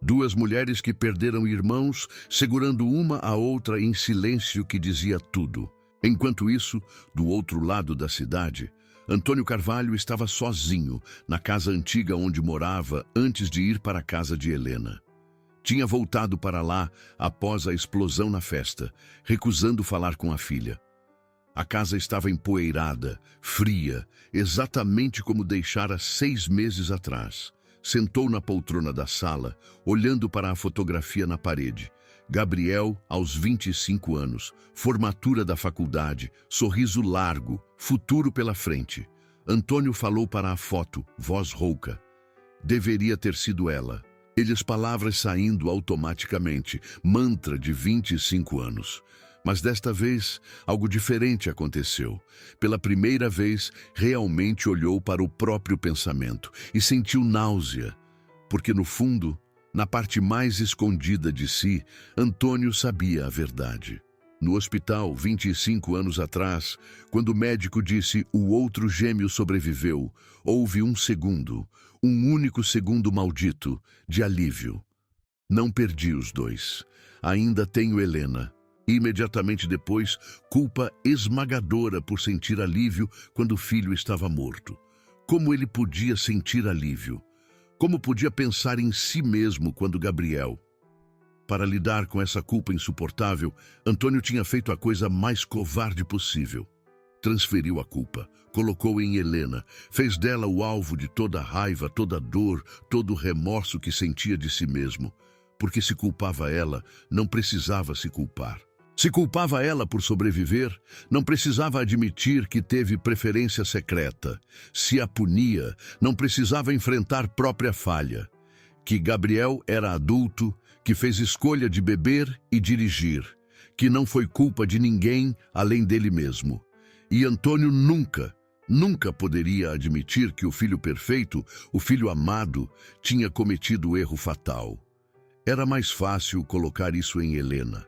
Duas mulheres que perderam irmãos, segurando uma a outra em silêncio que dizia tudo. Enquanto isso, do outro lado da cidade, Antônio Carvalho estava sozinho na casa antiga onde morava antes de ir para a casa de Helena. Tinha voltado para lá após a explosão na festa, recusando falar com a filha. A casa estava empoeirada, fria, exatamente como deixara 6 meses atrás. Sentou na poltrona da sala, olhando para a fotografia na parede. Gabriel, aos 25 anos, formatura da faculdade, sorriso largo, futuro pela frente. Antônio falou para a foto, voz rouca. Deveria ter sido ela. Eles palavras saindo automaticamente, mantra de 25 anos. Mas desta vez, algo diferente aconteceu. Pela primeira vez, realmente olhou para o próprio pensamento e sentiu náusea, porque no fundo, na parte mais escondida de si, Antônio sabia a verdade. No hospital, 25 anos atrás, quando o médico disse o outro gêmeo sobreviveu, houve um segundo, um único segundo maldito, de alívio. Não perdi os dois. Ainda tenho Helena. Imediatamente depois, culpa esmagadora por sentir alívio quando o filho estava morto. Como ele podia sentir alívio? Como podia pensar em si mesmo quando Gabriel? Para lidar com essa culpa insuportável, Antônio tinha feito a coisa mais covarde possível. Transferiu a culpa, colocou em Helena, fez dela o alvo de toda a raiva, toda a dor, todo o remorso que sentia de si mesmo. Porque se culpava ela, não precisava se culpar. Se culpava ela por sobreviver, não precisava admitir que teve preferência secreta. Se a punia, não precisava enfrentar própria falha. Que Gabriel era adulto, que fez escolha de beber e dirigir, que não foi culpa de ninguém além dele mesmo. E Antônio nunca poderia admitir que o filho perfeito, o filho amado, tinha cometido o erro fatal. Era mais fácil colocar isso em Helena.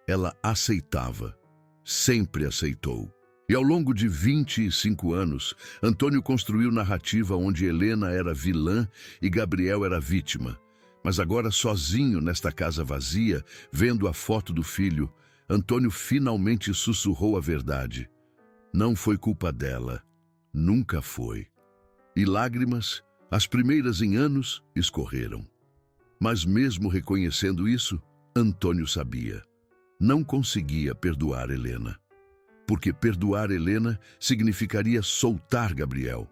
Ela aceitava, sempre aceitou. E ao longo de 25 anos, Antônio construiu narrativa onde Helena era vilã e Gabriel era vítima. Mas agora, sozinho nesta casa vazia, vendo a foto do filho, Antônio finalmente sussurrou a verdade. Não foi culpa dela. Nunca foi. E lágrimas, as primeiras em anos, escorreram. Mas mesmo reconhecendo isso, Antônio sabia. Não conseguia perdoar Helena. Porque perdoar Helena significaria soltar Gabriel.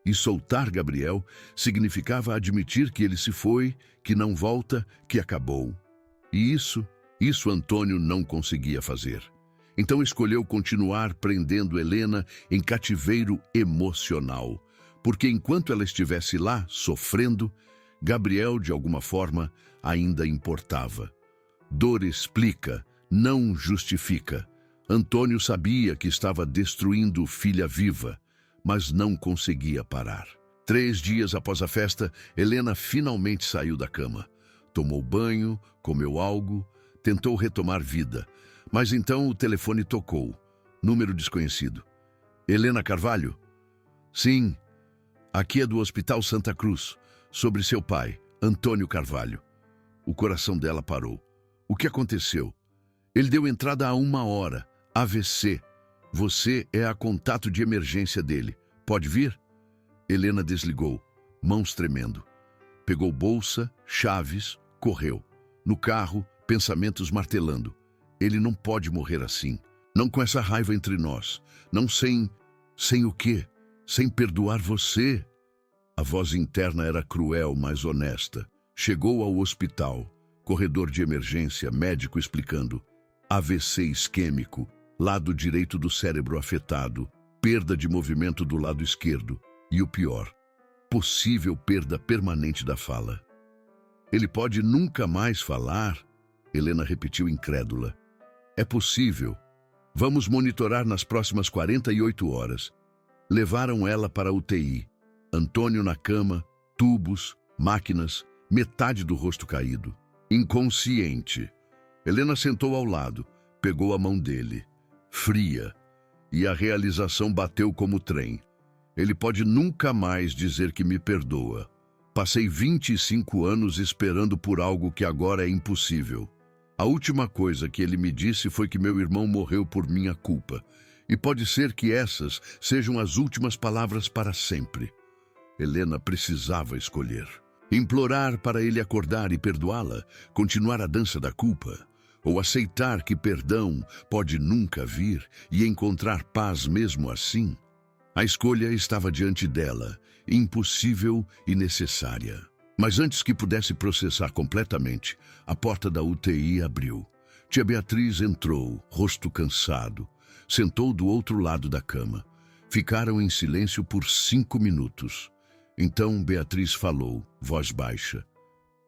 E soltar Gabriel significava admitir que ele se foi, que não volta, que acabou. E isso Antônio não conseguia fazer. Então escolheu continuar prendendo Helena em cativeiro emocional. Porque enquanto ela estivesse lá, sofrendo, Gabriel, de alguma forma, ainda importava. Dor explica, não justifica. Antônio sabia que estava destruindo filha viva, mas não conseguia parar. 3 dias após a festa, Helena finalmente saiu da cama. Tomou banho, comeu algo, tentou retomar vida. Mas então o telefone tocou. Número desconhecido. Helena Carvalho? Sim, aqui é do Hospital Santa Cruz, sobre seu pai, Antônio Carvalho. O coração dela parou. O que aconteceu? Ele deu entrada há 1 hora. AVC. Você é a contato de emergência dele. Pode vir? Helena desligou, mãos tremendo. Pegou bolsa, chaves, correu. No carro, pensamentos martelando. Ele não pode morrer assim. Não com essa raiva entre nós. Não sem o quê? Sem perdoar você. A voz interna era cruel, mas honesta. Chegou ao hospital. Corredor de emergência, médico explicando. AVC isquêmico, lado direito do cérebro afetado, perda de movimento do lado esquerdo e o pior, possível perda permanente da fala. Ele pode nunca mais falar? Helena repetiu incrédula. É possível. Vamos monitorar nas próximas 48 horas. Levaram ela para a UTI. Antônio na cama, tubos, máquinas, metade do rosto caído. Inconsciente. Helena sentou ao lado, pegou a mão dele. Fria. E a realização bateu como trem. Ele pode nunca mais dizer que me perdoa. Passei 25 anos esperando por algo que agora é impossível. A última coisa que ele me disse foi que meu irmão morreu por minha culpa. E pode ser que essas sejam as últimas palavras para sempre. Helena precisava escolher. Implorar para ele acordar e perdoá-la, continuar a dança da culpa, ou aceitar que perdão pode nunca vir e encontrar paz mesmo assim. A escolha estava diante dela, impossível e necessária. Mas antes que pudesse processar completamente, a porta da UTI abriu. Tia Beatriz entrou, rosto cansado. Sentou do outro lado da cama. Ficaram em silêncio por 5 minutos. Então Beatriz falou, voz baixa.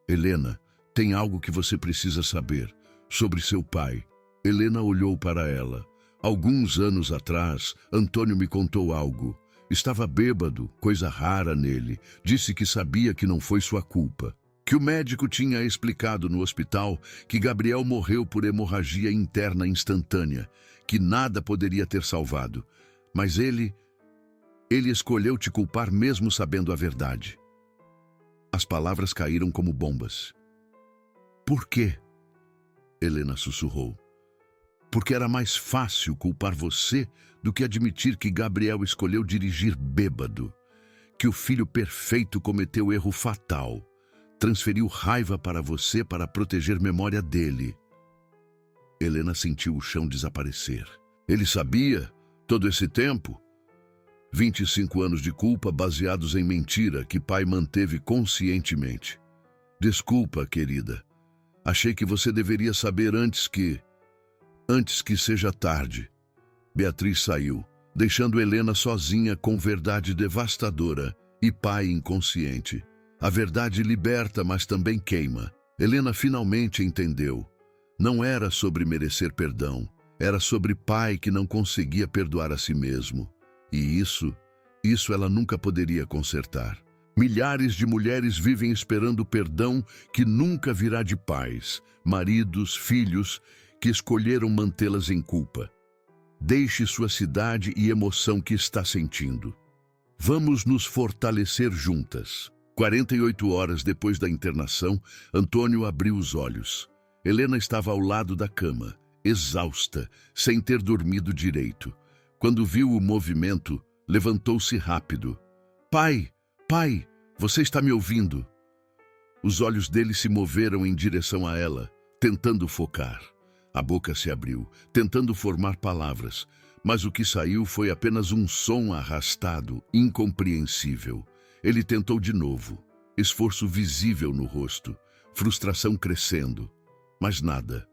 Helena, tem algo que você precisa saber sobre seu pai. Helena olhou para ela. Alguns anos atrás, Antônio me contou algo. Estava bêbado, coisa rara nele. Disse que sabia que não foi sua culpa. Que o médico tinha explicado no hospital que Gabriel morreu por hemorragia interna instantânea, que nada poderia ter salvado. Mas ele escolheu te culpar mesmo sabendo a verdade. As palavras caíram como bombas. Por quê? Helena sussurrou. Porque era mais fácil culpar você do que admitir que Gabriel escolheu dirigir bêbado, que o filho perfeito cometeu erro fatal, transferiu raiva para você para proteger memória dele. Helena sentiu o chão desaparecer. Ele sabia, todo esse tempo? 25 anos de culpa baseados em mentira que pai manteve conscientemente. Desculpa, querida. Achei que você deveria saber antes que seja tarde. Beatriz saiu, deixando Helena sozinha com verdade devastadora e pai inconsciente. A verdade liberta, mas também queima. Helena finalmente entendeu. Não era sobre merecer perdão, era sobre pai que não conseguia perdoar a si mesmo. E isso ela nunca poderia consertar. Milhares de mulheres vivem esperando perdão que nunca virá de pais, maridos, filhos, que escolheram mantê-las em culpa. Deixe sua cidade e emoção que está sentindo. Vamos nos fortalecer juntas. 48 horas depois da internação, Antônio abriu os olhos. Helena estava ao lado da cama, exausta, sem ter dormido direito. Quando viu o movimento, levantou-se rápido. Pai, você está me ouvindo? Os olhos dele se moveram em direção a ela, tentando focar. A boca se abriu, tentando formar palavras, mas o que saiu foi apenas um som arrastado, incompreensível. Ele tentou de novo, esforço visível no rosto, frustração crescendo, mas nada,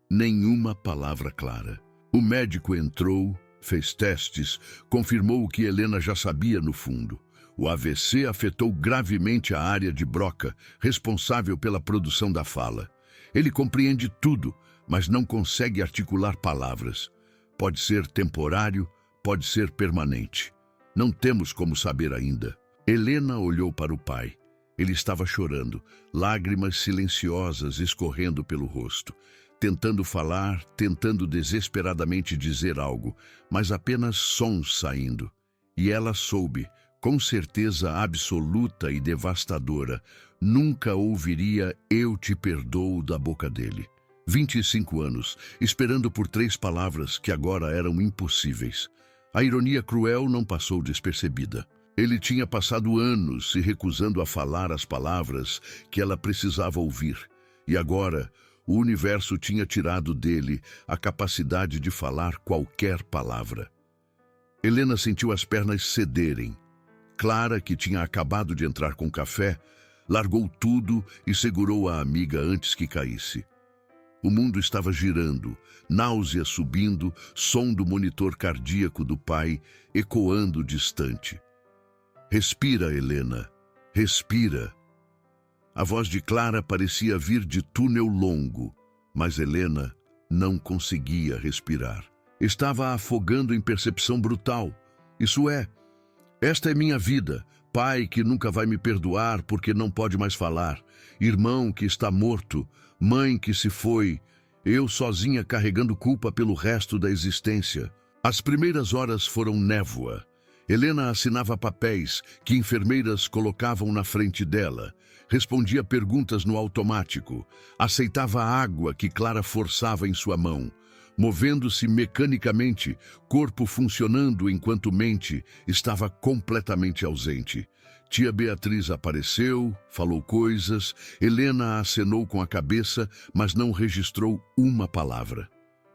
nenhuma palavra clara. O médico entrou, fez testes, confirmou o que Helena já sabia no fundo. O AVC afetou gravemente a área de Broca, responsável pela produção da fala. Ele compreende tudo, mas não consegue articular palavras. Pode ser temporário, pode ser permanente. Não temos como saber ainda. Helena olhou para o pai. Ele estava chorando, lágrimas silenciosas escorrendo pelo rosto. Tentando falar, tentando desesperadamente dizer algo, mas apenas sons saindo. E ela soube, com certeza absoluta e devastadora, nunca ouviria "eu te perdoo" da boca dele. 25 anos, esperando por 3 palavras que agora eram impossíveis. A ironia cruel não passou despercebida. Ele tinha passado anos se recusando a falar as palavras que ela precisava ouvir. E agora, o universo tinha tirado dele a capacidade de falar qualquer palavra. Helena sentiu as pernas cederem. Clara, que tinha acabado de entrar com café, largou tudo e segurou a amiga antes que caísse. O mundo estava girando, náusea subindo, som do monitor cardíaco do pai ecoando distante. Respira, Helena, respira. A voz de Clara parecia vir de túnel longo, mas Helena não conseguia respirar. Estava afogando em percepção brutal. Isso é, esta é minha vida. Pai que nunca vai me perdoar porque não pode mais falar. Irmão que está morto. Mãe que se foi. Eu sozinha carregando culpa pelo resto da existência. As primeiras horas foram névoa. Helena assinava papéis que enfermeiras colocavam na frente dela, respondia perguntas no automático, aceitava a água que Clara forçava em sua mão, movendo-se mecanicamente, corpo funcionando enquanto mente estava completamente ausente. Tia Beatriz apareceu, falou coisas, Helena acenou com a cabeça, mas não registrou uma palavra.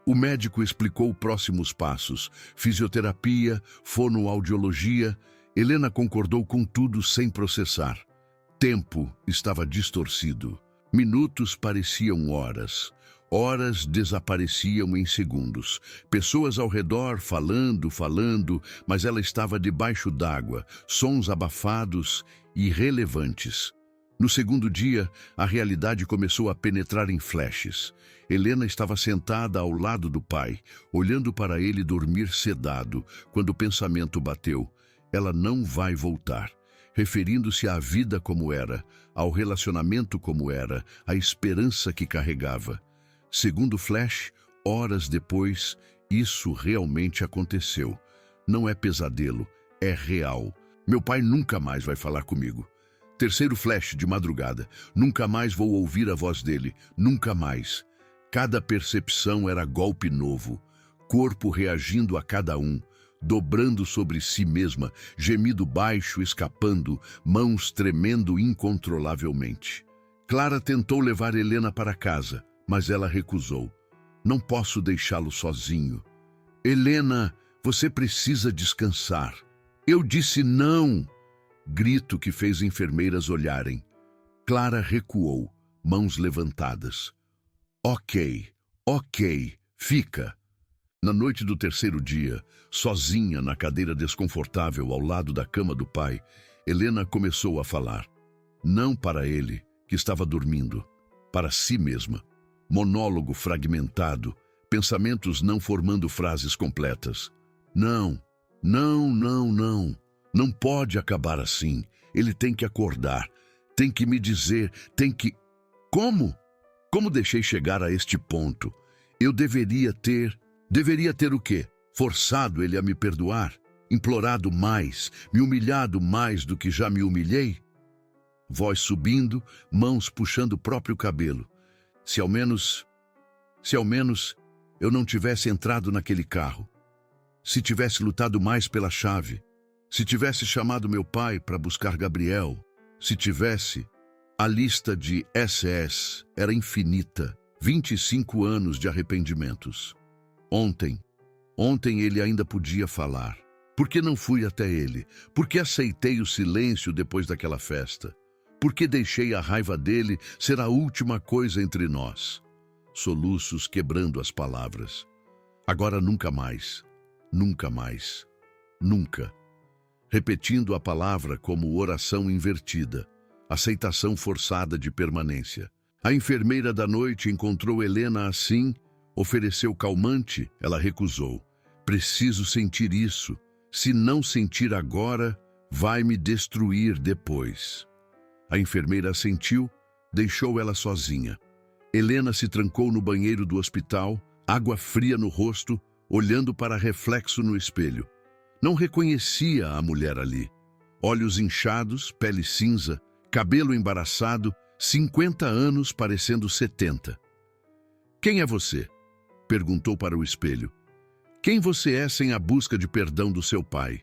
O médico explicou próximos passos, fisioterapia, fonoaudiologia. Helena concordou com tudo sem processar. Tempo estava distorcido. Minutos pareciam horas. Horas desapareciam em segundos. Pessoas ao redor falando, mas ela estava debaixo d'água, sons abafados e irrelevantes. No segundo dia, a realidade começou a penetrar em flashes. Helena estava sentada ao lado do pai, olhando para ele dormir sedado, quando o pensamento bateu. Ela não vai voltar. Referindo-se à vida como era, ao relacionamento como era, à esperança que carregava. Segundo flash, horas depois, isso realmente aconteceu. Não é pesadelo, é real. Meu pai nunca mais vai falar comigo. Terceiro flash de madrugada. Nunca mais vou ouvir a voz dele. Nunca mais. Cada percepção era golpe novo. Corpo reagindo a cada um. Dobrando sobre si mesma. Gemido baixo escapando. Mãos tremendo incontrolavelmente. Clara tentou levar Helena para casa, mas ela recusou. Não posso deixá-lo sozinho. Helena, você precisa descansar. Eu disse não. Grito que fez enfermeiras olharem. Clara recuou, mãos levantadas. Ok, fica. Na noite do terceiro dia, sozinha na cadeira desconfortável ao lado da cama do pai, Helena começou a falar. Não para ele, que estava dormindo, para si mesma. Monólogo fragmentado, pensamentos não formando frases completas. Não. Não pode acabar assim. Ele tem que acordar. Tem que me dizer, tem que... Como? Como deixei chegar a este ponto? Eu deveria ter o quê? Forçado ele a me perdoar? Implorado mais? Me humilhado mais do que já me humilhei? Voz subindo, mãos puxando o próprio cabelo. Se ao menos eu não tivesse entrado naquele carro. Se tivesse lutado mais pela chave. Se tivesse chamado meu pai para buscar Gabriel. Se tivesse... A lista de SS era infinita. 25 anos de arrependimentos. Ontem ele ainda podia falar. Por que não fui até ele? Por que aceitei o silêncio depois daquela festa? Por que deixei a raiva dele ser a última coisa entre nós? Soluços quebrando as palavras. Agora nunca mais. Nunca. Repetindo a palavra como oração invertida. Aceitação forçada de permanência. A enfermeira da noite encontrou Helena assim, ofereceu calmante, ela recusou. Preciso sentir isso. Se não sentir agora, vai me destruir depois. A enfermeira assentiu, deixou ela sozinha. Helena se trancou no banheiro do hospital, água fria no rosto, olhando para reflexo no espelho. Não reconhecia a mulher ali. Olhos inchados, pele cinza, cabelo embaraçado, 50 anos parecendo 70. Quem é você? Perguntou para o espelho. Quem você é sem a busca de perdão do seu pai?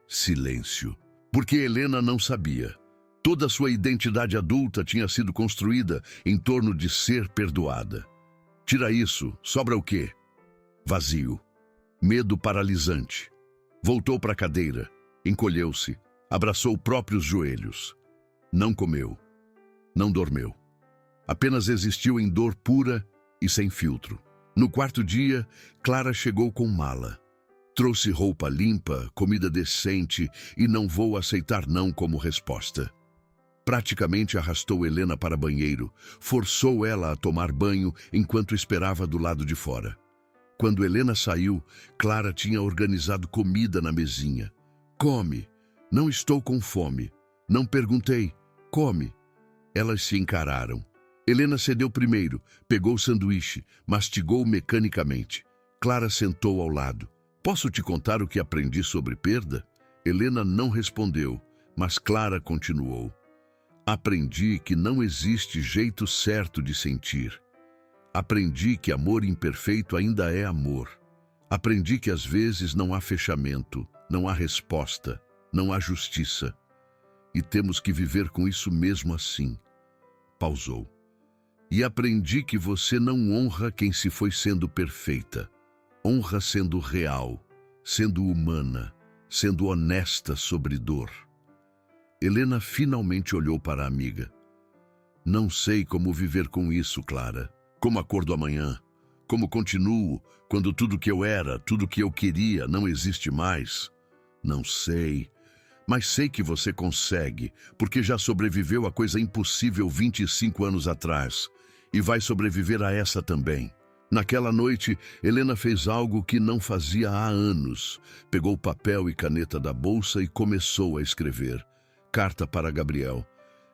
Silêncio. Porque Helena não sabia. Toda sua identidade adulta tinha sido construída em torno de ser perdoada. Tira isso, sobra o quê? Vazio. Medo paralisante. Voltou para a cadeira, encolheu-se, abraçou próprios joelhos. Não comeu, não dormiu. Apenas existiu em dor pura e sem filtro. No quarto dia, Clara chegou com mala. Trouxe roupa limpa, comida decente e não vou aceitar não como resposta. Praticamente arrastou Helena para banheiro, forçou ela a tomar banho enquanto esperava do lado de fora. Quando Helena saiu, Clara tinha organizado comida na mesinha. Come. Não estou com fome. Não perguntei. Come. Elas se encararam. Helena cedeu primeiro, pegou o sanduíche, mastigou mecanicamente. Clara sentou ao lado. Posso te contar o que aprendi sobre perda? Helena não respondeu, mas Clara continuou. Aprendi que não existe jeito certo de sentir. Aprendi que amor imperfeito ainda é amor. Aprendi que às vezes não há fechamento, não há resposta, não há justiça. E temos que viver com isso mesmo assim. Pausou. E aprendi que você não honra quem se foi sendo perfeita. Honra sendo real, sendo humana, sendo honesta sobre dor. Helena finalmente olhou para a amiga. Não sei como viver com isso, Clara. Como acordo amanhã? Como continuo quando tudo que eu era, tudo que eu queria não existe mais? Não sei. Mas sei que você consegue, porque já sobreviveu a coisa impossível 25 anos atrás. E vai sobreviver a essa também. Naquela noite, Helena fez algo que não fazia há anos. Pegou papel e caneta da bolsa e começou a escrever. Carta para Gabriel.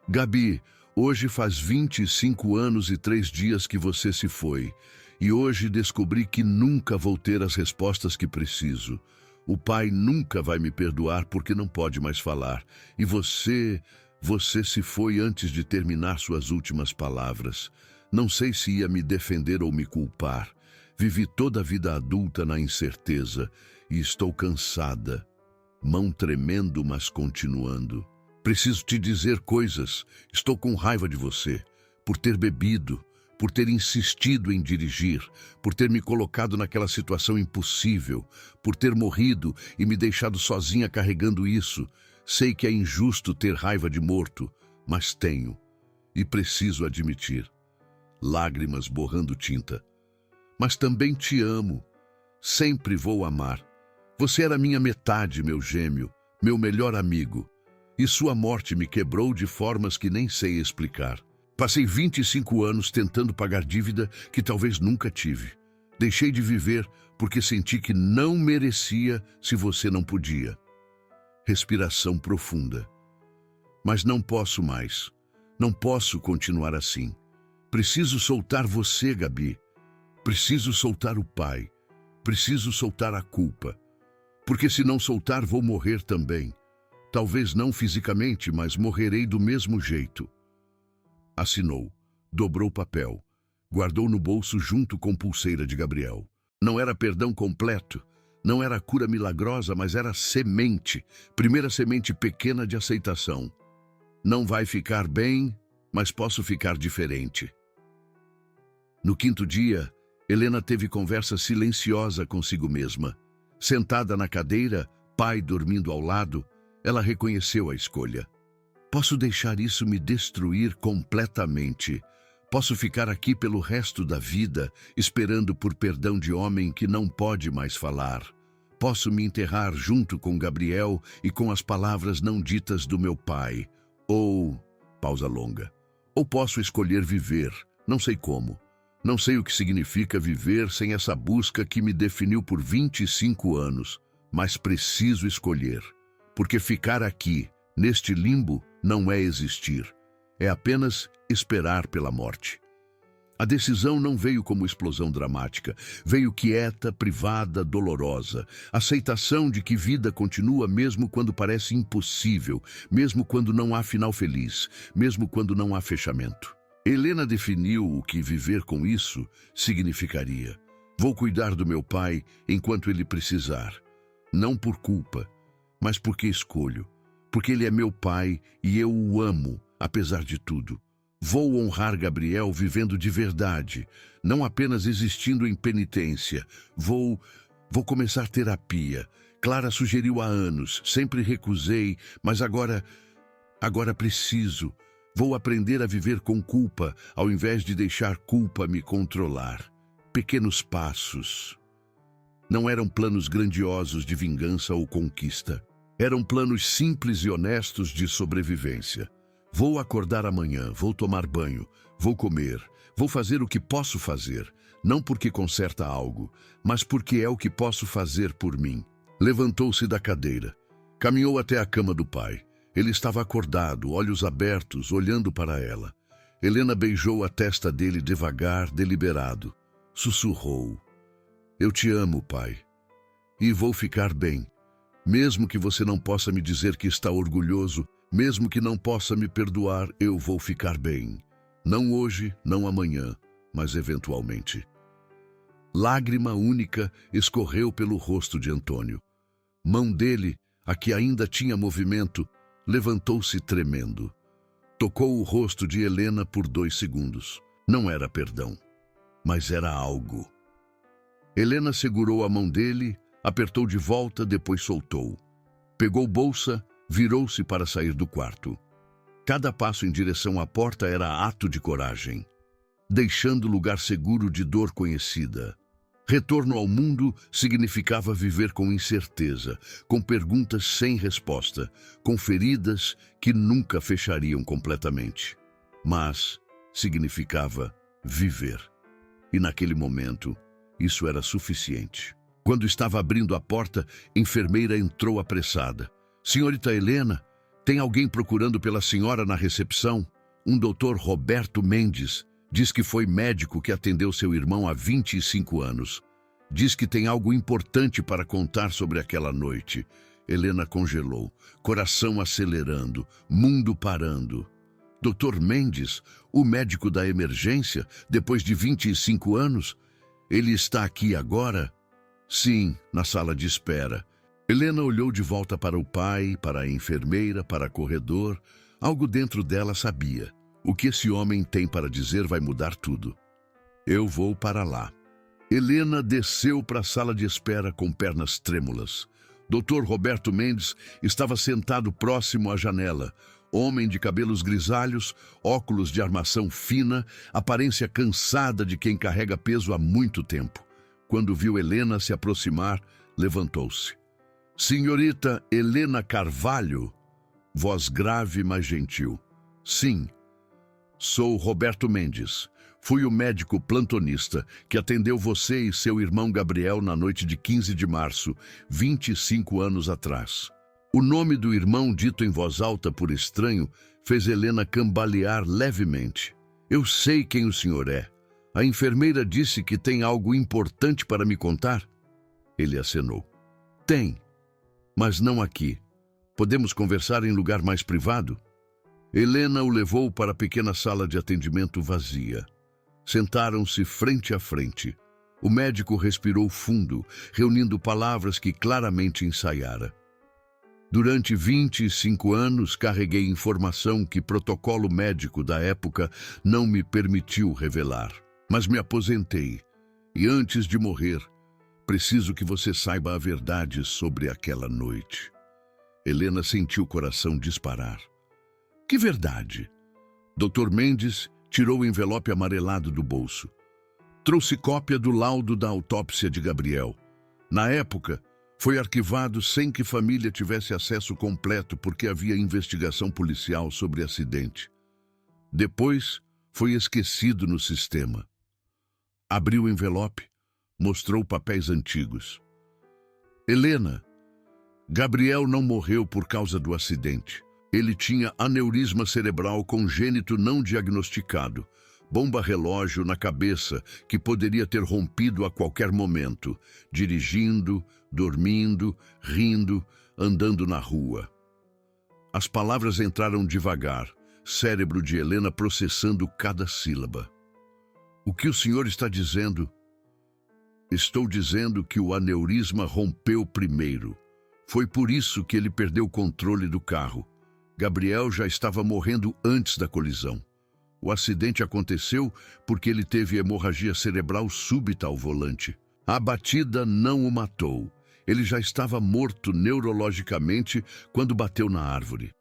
Gabi, hoje faz 25 anos e 3 dias que você se foi. E hoje descobri que nunca vou ter as respostas que preciso. O pai nunca vai me perdoar porque não pode mais falar. E você se foi antes de terminar suas últimas palavras. Não sei se ia me defender ou me culpar. Vivi toda a vida adulta na incerteza e estou cansada. Mão tremendo, mas continuando. Preciso te dizer coisas. Estou com raiva de você. Por ter bebido, por ter insistido em dirigir, por ter me colocado naquela situação impossível, por ter morrido e me deixado sozinha carregando isso. Sei que é injusto ter raiva de morto, mas tenho. E preciso admitir. Lágrimas borrando tinta. Mas também te amo. Sempre vou amar. Você era minha metade, meu gêmeo, meu melhor amigo. E sua morte me quebrou de formas que nem sei explicar. Passei 25 anos tentando pagar dívida que talvez nunca tive. Deixei de viver porque senti que não merecia se você não podia. Respiração profunda. Mas não posso mais. Não posso continuar assim. Preciso soltar você, Gabi. Preciso soltar o pai. Preciso soltar a culpa. Porque se não soltar, vou morrer também. Talvez não fisicamente, mas morrerei do mesmo jeito. Assinou, dobrou o papel, guardou no bolso junto com pulseira de Gabriel. Não era perdão completo, não era cura milagrosa, mas era semente, primeira semente pequena de aceitação. Não vai ficar bem, mas posso ficar diferente. No 5º dia, Helena teve conversa silenciosa consigo mesma. Sentada na cadeira, pai dormindo ao lado, ela reconheceu a escolha. Posso deixar isso me destruir completamente. Posso ficar aqui pelo resto da vida, esperando por perdão de homem que não pode mais falar. Posso me enterrar junto com Gabriel e com as palavras não ditas do meu pai. Ou, pausa longa, ou posso escolher viver, não sei como. Não sei o que significa viver sem essa busca que me definiu por 25 anos, mas preciso escolher. Porque ficar aqui, neste limbo, não é existir. É apenas esperar pela morte. A decisão não veio como explosão dramática. Veio quieta, privada, dolorosa. Aceitação de que vida continua mesmo quando parece impossível, mesmo quando não há final feliz, mesmo quando não há fechamento. Helena definiu o que viver com isso significaria. Vou cuidar do meu pai enquanto ele precisar. Não por culpa, mas porque escolho. Porque ele é meu pai e eu o amo, apesar de tudo. Vou honrar Gabriel vivendo de verdade, não apenas existindo em penitência. Vou começar terapia. Clara sugeriu há anos, sempre recusei, mas agora preciso. Vou aprender a viver com culpa, ao invés de deixar culpa me controlar. Pequenos passos. Não eram planos grandiosos de vingança ou conquista. Eram planos simples e honestos de sobrevivência. Vou acordar amanhã, vou tomar banho, vou comer, vou fazer o que posso fazer, não porque conserta algo, mas porque é o que posso fazer por mim. Levantou-se da cadeira, caminhou até a cama do pai. Ele estava acordado, olhos abertos, olhando para ela. Helena beijou a testa dele devagar, deliberado. Sussurrou. Eu te amo, pai. E vou ficar bem. Mesmo que você não possa me dizer que está orgulhoso, mesmo que não possa me perdoar, eu vou ficar bem. Não hoje, não amanhã, mas eventualmente. Lágrima única escorreu pelo rosto de Antônio. Mão dele, a que ainda tinha movimento, levantou-se tremendo. Tocou o rosto de Helena por 2 segundos. Não era perdão, mas era algo. Helena segurou a mão dele, apertou de volta, depois soltou. Pegou bolsa, virou-se para sair do quarto. Cada passo em direção à porta era ato de coragem, deixando lugar seguro de dor conhecida. Retorno ao mundo significava viver com incerteza, com perguntas sem resposta, com feridas que nunca fechariam completamente. Mas significava viver. E naquele momento, isso era suficiente. Quando estava abrindo a porta, a enfermeira entrou apressada. Senhorita Helena, tem alguém procurando pela senhora na recepção? Um doutor Roberto Mendes. Diz que foi médico que atendeu seu irmão há 25 anos. Diz que tem algo importante para contar sobre aquela noite. Helena congelou, coração acelerando, mundo parando. Dr. Mendes, o médico da emergência, depois de 25 anos? Ele está aqui agora? Sim, na sala de espera. Helena olhou de volta para o pai, para a enfermeira, para o corredor. Algo dentro dela sabia. O que esse homem tem para dizer vai mudar tudo. Eu vou para lá. Helena desceu para a sala de espera com pernas trêmulas. Dr. Roberto Mendes estava sentado próximo à janela. Homem de cabelos grisalhos, óculos de armação fina, aparência cansada de quem carrega peso há muito tempo. Quando viu Helena se aproximar, levantou-se. Senhorita Helena Carvalho? Voz grave, mas gentil. Sim. Sou Roberto Mendes. Fui o médico plantonista que atendeu você e seu irmão Gabriel na noite de 15 de março, 25 anos atrás. O nome do irmão, dito em voz alta por estranho, fez Helena cambalear levemente. Eu sei quem o senhor é. A enfermeira disse que tem algo importante para me contar. Ele acenou. Tem, mas não aqui. Podemos conversar em lugar mais privado? Helena o levou para a pequena sala de atendimento vazia. Sentaram-se frente a frente. O médico respirou fundo, reunindo palavras que claramente ensaiara. Durante 25 anos, carreguei informação que protocolo médico da época não me permitiu revelar. Mas me aposentei. E antes de morrer, preciso que você saiba a verdade sobre aquela noite. Helena sentiu o coração disparar. Que verdade? Dr. Mendes tirou o envelope amarelado do bolso. Trouxe cópia do laudo da autópsia de Gabriel. Na época, foi arquivado sem que família tivesse acesso completo porque havia investigação policial sobre acidente. Depois, foi esquecido no sistema. Abriu o envelope, mostrou papéis antigos. Helena, Gabriel não morreu por causa do acidente. Ele tinha aneurisma cerebral congênito não diagnosticado, bomba relógio na cabeça que poderia ter rompido a qualquer momento, dirigindo, dormindo, rindo, andando na rua. As palavras entraram devagar, cérebro de Helena processando cada sílaba. O que o senhor está dizendo? Estou dizendo que o aneurisma rompeu primeiro. Foi por isso que ele perdeu o controle do carro. Gabriel já estava morrendo antes da colisão. O acidente aconteceu porque ele teve hemorragia cerebral súbita ao volante. A batida não o matou. Ele já estava morto neurologicamente quando bateu na árvore.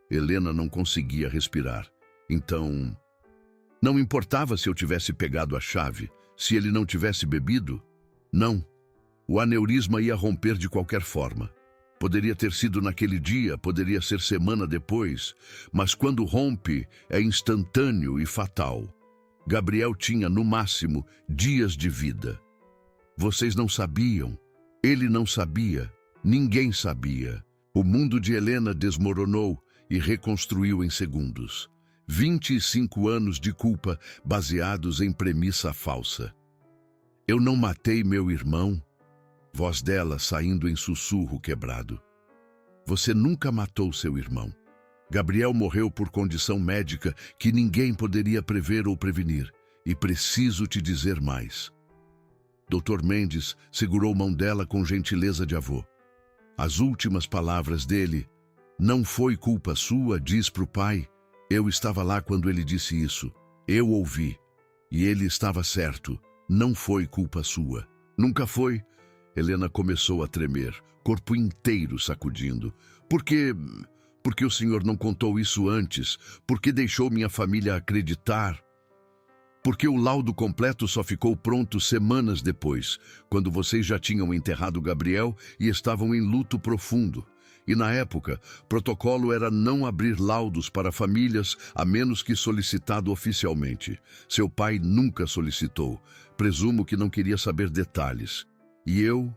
Helena não conseguia respirar. Então, não importava se eu tivesse pegado a chave, se ele não tivesse bebido? Não. O aneurisma ia romper de qualquer forma. Poderia ter sido naquele dia, poderia ser semana depois, mas quando rompe, é instantâneo e fatal. Gabriel tinha, no máximo, dias de vida. Vocês não sabiam, ele não sabia, ninguém sabia. O mundo de Helena desmoronou e reconstruiu em segundos. 25 anos de culpa baseados em premissa falsa. Eu não matei meu irmão. Voz dela saindo em sussurro quebrado. Você nunca matou seu irmão. Gabriel morreu por condição médica que ninguém poderia prever ou prevenir. E preciso te dizer mais. Dr. Mendes segurou mão dela com gentileza de avô. As últimas palavras dele: "Não foi culpa sua", diz para o pai. Eu estava lá quando ele disse isso. Eu ouvi. E ele estava certo. Não foi culpa sua. Nunca foi. Helena começou a tremer, corpo inteiro sacudindo. Porque o senhor não contou isso antes? Por que deixou minha família acreditar? Porque o laudo completo só ficou pronto semanas depois, quando vocês já tinham enterrado Gabriel e estavam em luto profundo. E na época, protocolo era não abrir laudos para famílias a menos que solicitado oficialmente. Seu pai nunca solicitou. Presumo que não queria saber detalhes. E eu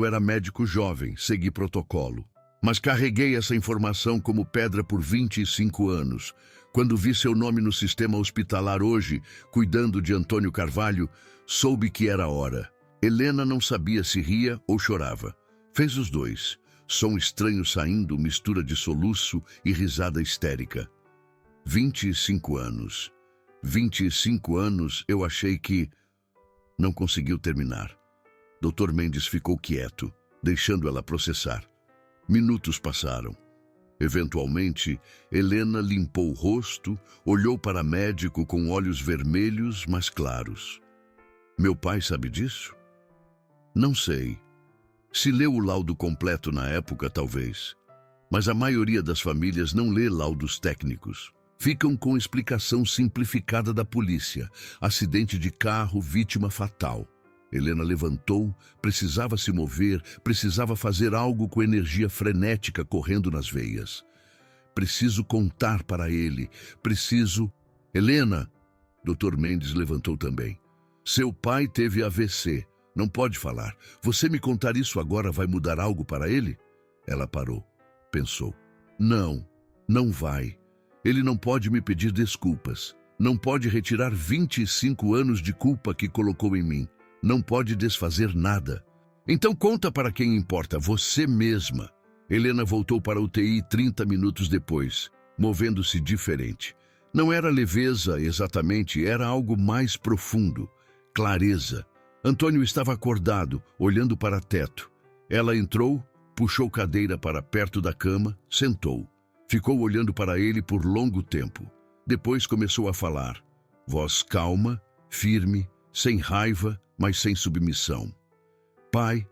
era médico jovem, segui protocolo. Mas carreguei essa informação como pedra por 25 anos. Quando vi seu nome no sistema hospitalar hoje, cuidando de Antônio Carvalho, soube que era a hora. Helena não sabia se ria ou chorava. Fez os dois. Som estranho saindo, mistura de soluço e risada histérica. 25 anos. 25 anos, eu achei que... Não conseguiu terminar. Dr. Mendes ficou quieto, deixando ela processar. Minutos passaram. Eventualmente, Helena limpou o rosto, olhou para o médico com olhos vermelhos, mas claros. Meu pai sabe disso? Não sei. Se leu o laudo completo na época, talvez. Mas a maioria das famílias não lê laudos técnicos. Ficam com explicação simplificada da polícia. Acidente de carro, vítima fatal. Helena levantou, precisava se mover, precisava fazer algo com energia frenética correndo nas veias. Preciso contar para ele, preciso... Helena! Dr. Mendes levantou também. Seu pai teve AVC. Não pode falar. Você me contar isso agora vai mudar algo para ele? Ela parou. Pensou. Não, não vai. Ele não pode me pedir desculpas. Não pode retirar 25 anos de culpa que colocou em mim. Não pode desfazer nada. Então conta para quem importa, você mesma. Helena voltou para a UTI 30 minutos depois, movendo-se diferente. Não era leveza exatamente, era algo mais profundo. Clareza. Antônio estava acordado, olhando para o teto. Ela entrou, puxou cadeira para perto da cama, sentou. Ficou olhando para ele por longo tempo. Depois começou a falar. Voz calma, firme, sem raiva, mas sem submissão. Pai,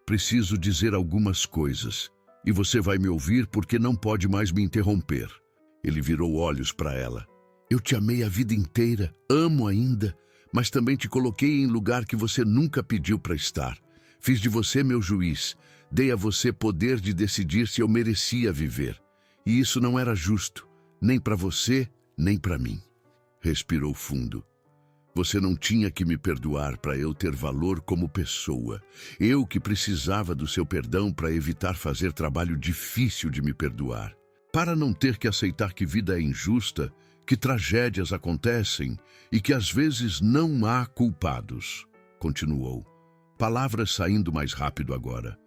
preciso dizer algumas coisas. E você vai me ouvir porque não pode mais me interromper. Ele virou olhos para ela. Eu te amei a vida inteira, amo ainda, mas também te coloquei em lugar que você nunca pediu para estar. Fiz de você meu juiz. Dei a você poder de decidir se eu merecia viver. E isso não era justo, nem para você, nem para mim. Respirou fundo. Você não tinha que me perdoar para eu ter valor como pessoa. Eu que precisava do seu perdão para evitar fazer trabalho difícil de me perdoar. Para não ter que aceitar que vida é injusta, que tragédias acontecem e que às vezes não há culpados. Continuou. Palavras saindo mais rápido agora.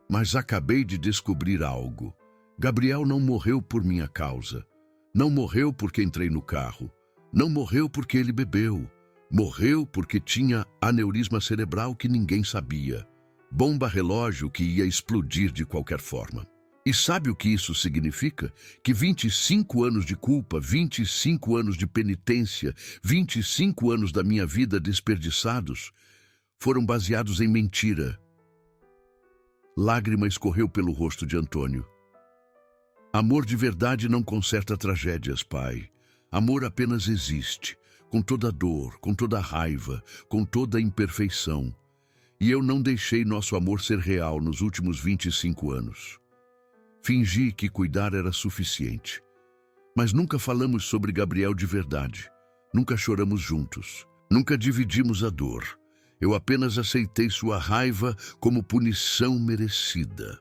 Mas acabei de descobrir algo. Gabriel não morreu por minha causa. Não morreu porque entrei no carro. Não morreu porque ele bebeu. Morreu porque tinha aneurisma cerebral que ninguém sabia. Bomba relógio que ia explodir de qualquer forma. E sabe o que isso significa? Que 25 anos de culpa, 25 anos de penitência, 25 anos da minha vida desperdiçados foram baseados em mentira. Lágrima escorreu pelo rosto de Antônio. Amor de verdade não conserta tragédias, pai. Amor apenas existe. Com toda dor, com toda raiva, com toda imperfeição. E eu não deixei nosso amor ser real nos últimos 25 anos. Fingi que cuidar era suficiente. Mas nunca falamos sobre Gabriel de verdade. Nunca choramos juntos. Nunca dividimos a dor. Eu apenas aceitei sua raiva como punição merecida.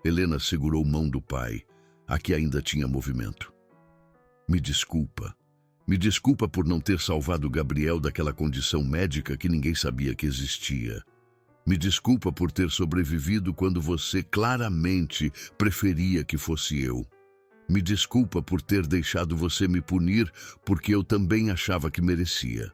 Helena segurou mão do pai, a que ainda tinha movimento. Me desculpa. Me desculpa por não ter salvado Gabriel daquela condição médica que ninguém sabia que existia. Me desculpa por ter sobrevivido quando você claramente preferia que fosse eu. Me desculpa por ter deixado você me punir porque eu também achava que merecia.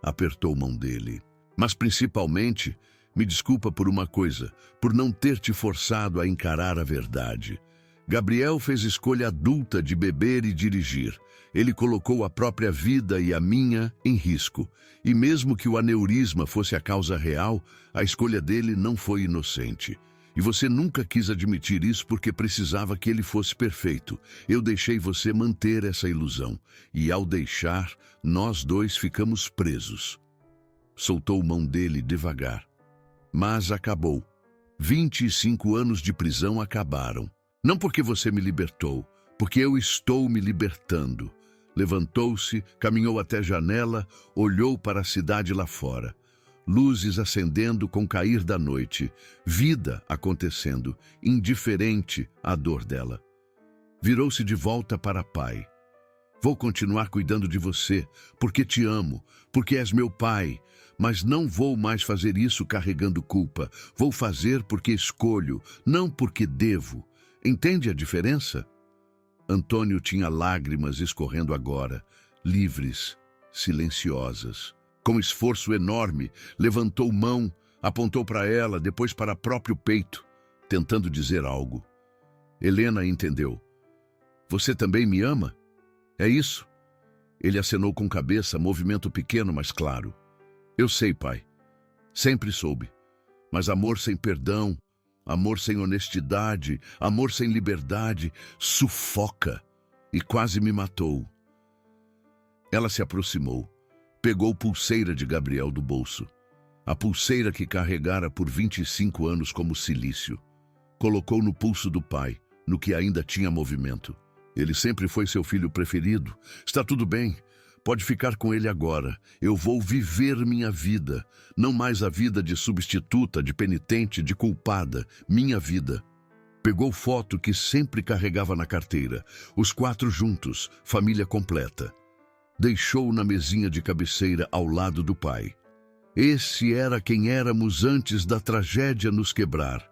Apertou mão dele. Mas principalmente, me desculpa por uma coisa, por não ter te forçado a encarar a verdade. Gabriel fez escolha adulta de beber e dirigir. Ele colocou a própria vida e a minha em risco. E mesmo que o aneurisma fosse a causa real, a escolha dele não foi inocente. E você nunca quis admitir isso porque precisava que ele fosse perfeito. Eu deixei você manter essa ilusão. E ao deixar, nós dois ficamos presos. Soltou mão dele devagar. Mas acabou. 25 anos de prisão acabaram. Não porque você me libertou, porque eu estou me libertando. Levantou-se, caminhou até a janela, olhou para a cidade lá fora. Luzes acendendo com o cair da noite, vida acontecendo, indiferente à dor dela. Virou-se de volta para pai. Vou continuar cuidando de você, porque te amo, porque és meu pai, mas não vou mais fazer isso carregando culpa. Vou fazer porque escolho, não porque devo. Entende a diferença? Antônio tinha lágrimas escorrendo agora, livres, silenciosas. Com esforço enorme, levantou mão, apontou para ela, depois para o próprio peito, tentando dizer algo. Helena entendeu. Você também me ama? É isso? Ele acenou com cabeça, movimento pequeno, mas claro. Eu sei, pai. Sempre soube. Mas amor sem perdão, amor sem honestidade, amor sem liberdade, sufoca e quase me matou. Ela se aproximou, pegou pulseira de Gabriel do bolso, a pulseira que carregara por 25 anos como cilício. Colocou no pulso do pai, no que ainda tinha movimento. Ele sempre foi seu filho preferido. Está tudo bem. Pode ficar com ele agora. Eu vou viver minha vida. Não mais a vida de substituta, de penitente, de culpada. Minha vida. Pegou foto que sempre carregava na carteira. Os 4 juntos, família completa. Deixou na mesinha de cabeceira ao lado do pai. Esse era quem éramos antes da tragédia nos quebrar.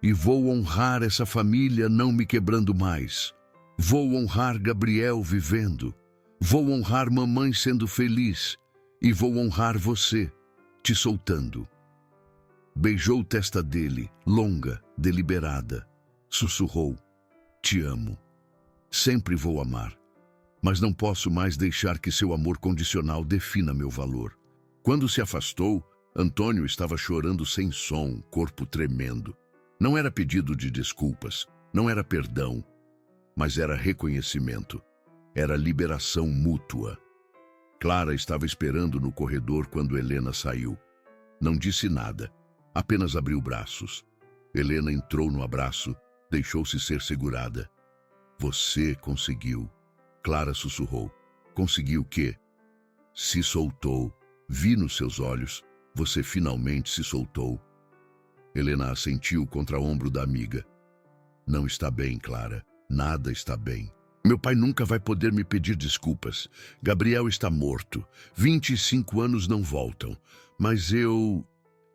E vou honrar essa família não me quebrando mais. Vou honrar Gabriel vivendo. Vou honrar mamãe sendo feliz. E vou honrar você, te soltando. Beijou a testa dele, longa, deliberada. Sussurrou. Te amo. Sempre vou amar. Mas não posso mais deixar que seu amor condicional defina meu valor. Quando se afastou, Antônio estava chorando sem som, corpo tremendo. Não era pedido de desculpas, não era perdão, mas era reconhecimento. Era liberação mútua. Clara estava esperando no corredor quando Helena saiu. Não disse nada, apenas abriu braços. Helena entrou no abraço, deixou-se ser segurada. Você conseguiu. Clara sussurrou. Conseguiu o quê? Se soltou. Vi nos seus olhos. Você finalmente se soltou. Helena assentiu contra o ombro da amiga. Não está bem, Clara. Nada está bem. Meu pai nunca vai poder me pedir desculpas. Gabriel está morto. 25 anos não voltam. Mas eu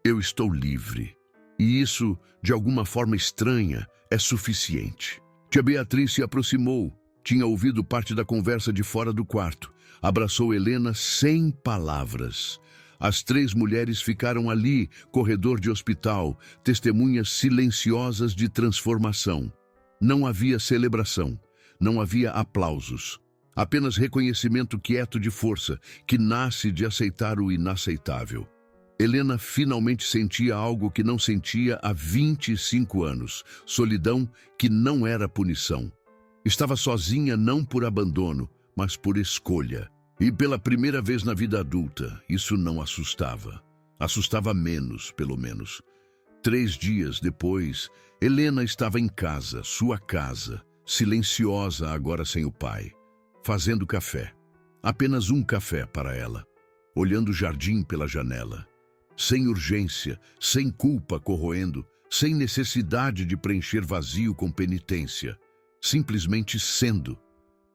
estou livre. E isso, de alguma forma estranha, é suficiente. Tia Beatriz se aproximou. Tinha ouvido parte da conversa de fora do quarto. Abraçou Helena sem palavras. As 3 mulheres ficaram ali, corredor de hospital, testemunhas silenciosas de transformação. Não havia celebração, não havia aplausos. Apenas reconhecimento quieto de força, que nasce de aceitar o inaceitável. Helena finalmente sentia algo que não sentia há 25 anos. Solidão que não era punição. Estava sozinha não por abandono, mas por escolha. E pela primeira vez na vida adulta, isso não assustava. Assustava menos, pelo menos. 3 dias depois, Helena estava em casa, sua casa, silenciosa agora sem o pai, fazendo café. Apenas um café para ela, olhando o jardim pela janela. Sem urgência, sem culpa corroendo, sem necessidade de preencher vazio com penitência. Simplesmente sendo.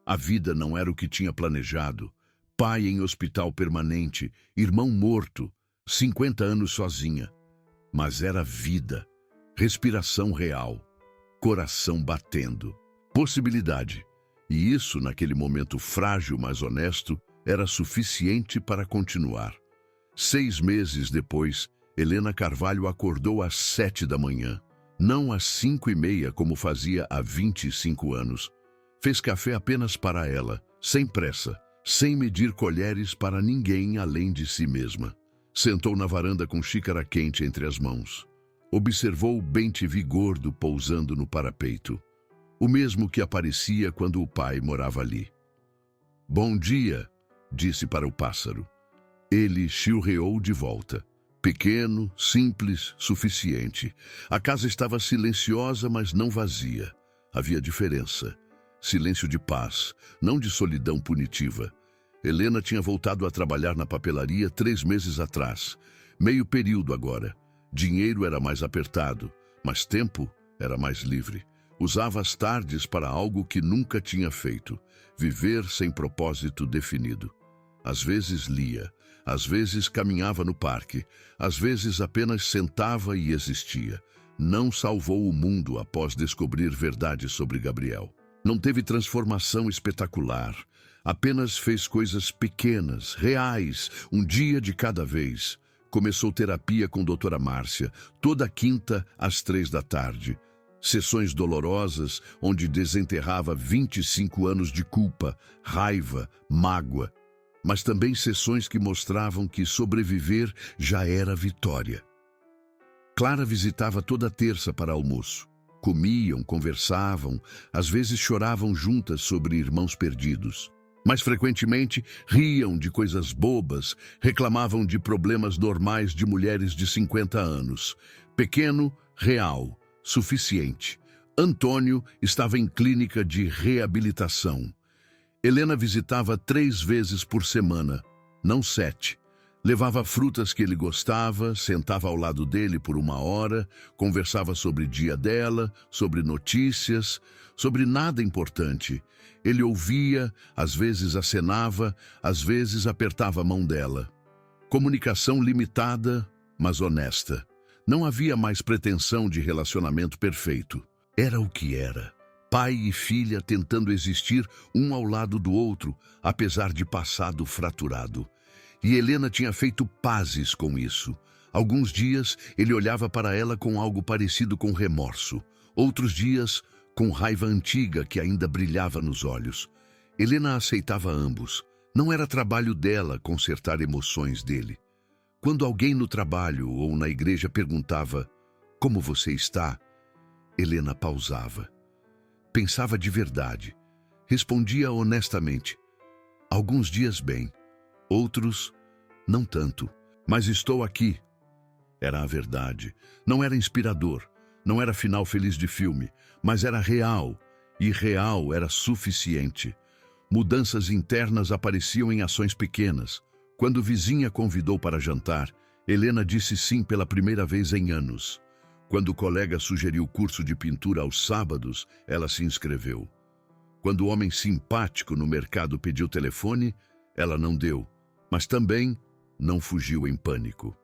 A vida não era o que tinha planejado. Pai em hospital permanente, irmão morto, 50 anos sozinha. Mas era vida, respiração real, coração batendo, possibilidade. E isso, naquele momento frágil, mas honesto, era suficiente para continuar. 6 meses depois, Helena Carvalho acordou às 7 da manhã, não às 5:30 como fazia há 25 anos. Fez café apenas para ela, sem pressa, sem medir colheres para ninguém além de si mesma. Sentou na varanda com xícara quente entre as mãos. Observou o bem-te-vi gordo pousando no parapeito, o mesmo que aparecia quando o pai morava ali. "Bom dia", disse para o pássaro. Ele chilreou de volta. Pequeno, simples, suficiente. A casa estava silenciosa, mas não vazia. Havia diferença. Silêncio de paz, não de solidão punitiva. Helena tinha voltado a trabalhar na papelaria 3 meses atrás. Meio período agora. Dinheiro era mais apertado, mas tempo era mais livre. Usava as tardes para algo que nunca tinha feito. Viver sem propósito definido. Às vezes lia, às vezes caminhava no parque, às vezes apenas sentava e existia. Não salvou o mundo após descobrir verdades sobre Gabriel. Não teve transformação espetacular. Apenas fez coisas pequenas, reais, um dia de cada vez. Começou terapia com doutora Márcia, toda quinta às 3 da tarde. Sessões dolorosas, onde desenterrava 25 anos de culpa, raiva, mágoa. Mas também sessões que mostravam que sobreviver já era vitória. Clara visitava toda terça para almoço. Comiam, conversavam, às vezes choravam juntas sobre irmãos perdidos. Mais frequentemente, riam de coisas bobas, reclamavam de problemas normais de mulheres de 50 anos. Pequeno, real, suficiente. Antônio estava em clínica de reabilitação. Helena visitava 3 vezes por semana, não 7. Levava frutas que ele gostava, sentava ao lado dele por 1 hora, conversava sobre o dia dela, sobre notícias, sobre nada importante. Ele ouvia, às vezes acenava, às vezes apertava a mão dela. Comunicação limitada, mas honesta. Não havia mais pretensão de relacionamento perfeito. Era o que era. Pai e filha tentando existir um ao lado do outro, apesar de passado fraturado. E Helena tinha feito pazes com isso. Alguns dias ele olhava para ela com algo parecido com remorso. Outros dias, com raiva antiga que ainda brilhava nos olhos. Helena aceitava ambos. Não era trabalho dela consertar emoções dele. Quando alguém no trabalho ou na igreja perguntava: "Como você está?", Helena pausava. Pensava de verdade. Respondia honestamente. Alguns dias bem, outros não tanto. Mas estou aqui. Era a verdade. Não era inspirador. Não era final feliz de filme. Mas era real. E real era suficiente. Mudanças internas apareciam em ações pequenas. Quando vizinha convidou para jantar, Helena disse sim pela primeira vez em anos. Quando o colega sugeriu curso de pintura aos sábados, ela se inscreveu. Quando o homem simpático no mercado pediu telefone, ela não deu, mas também não fugiu em pânico.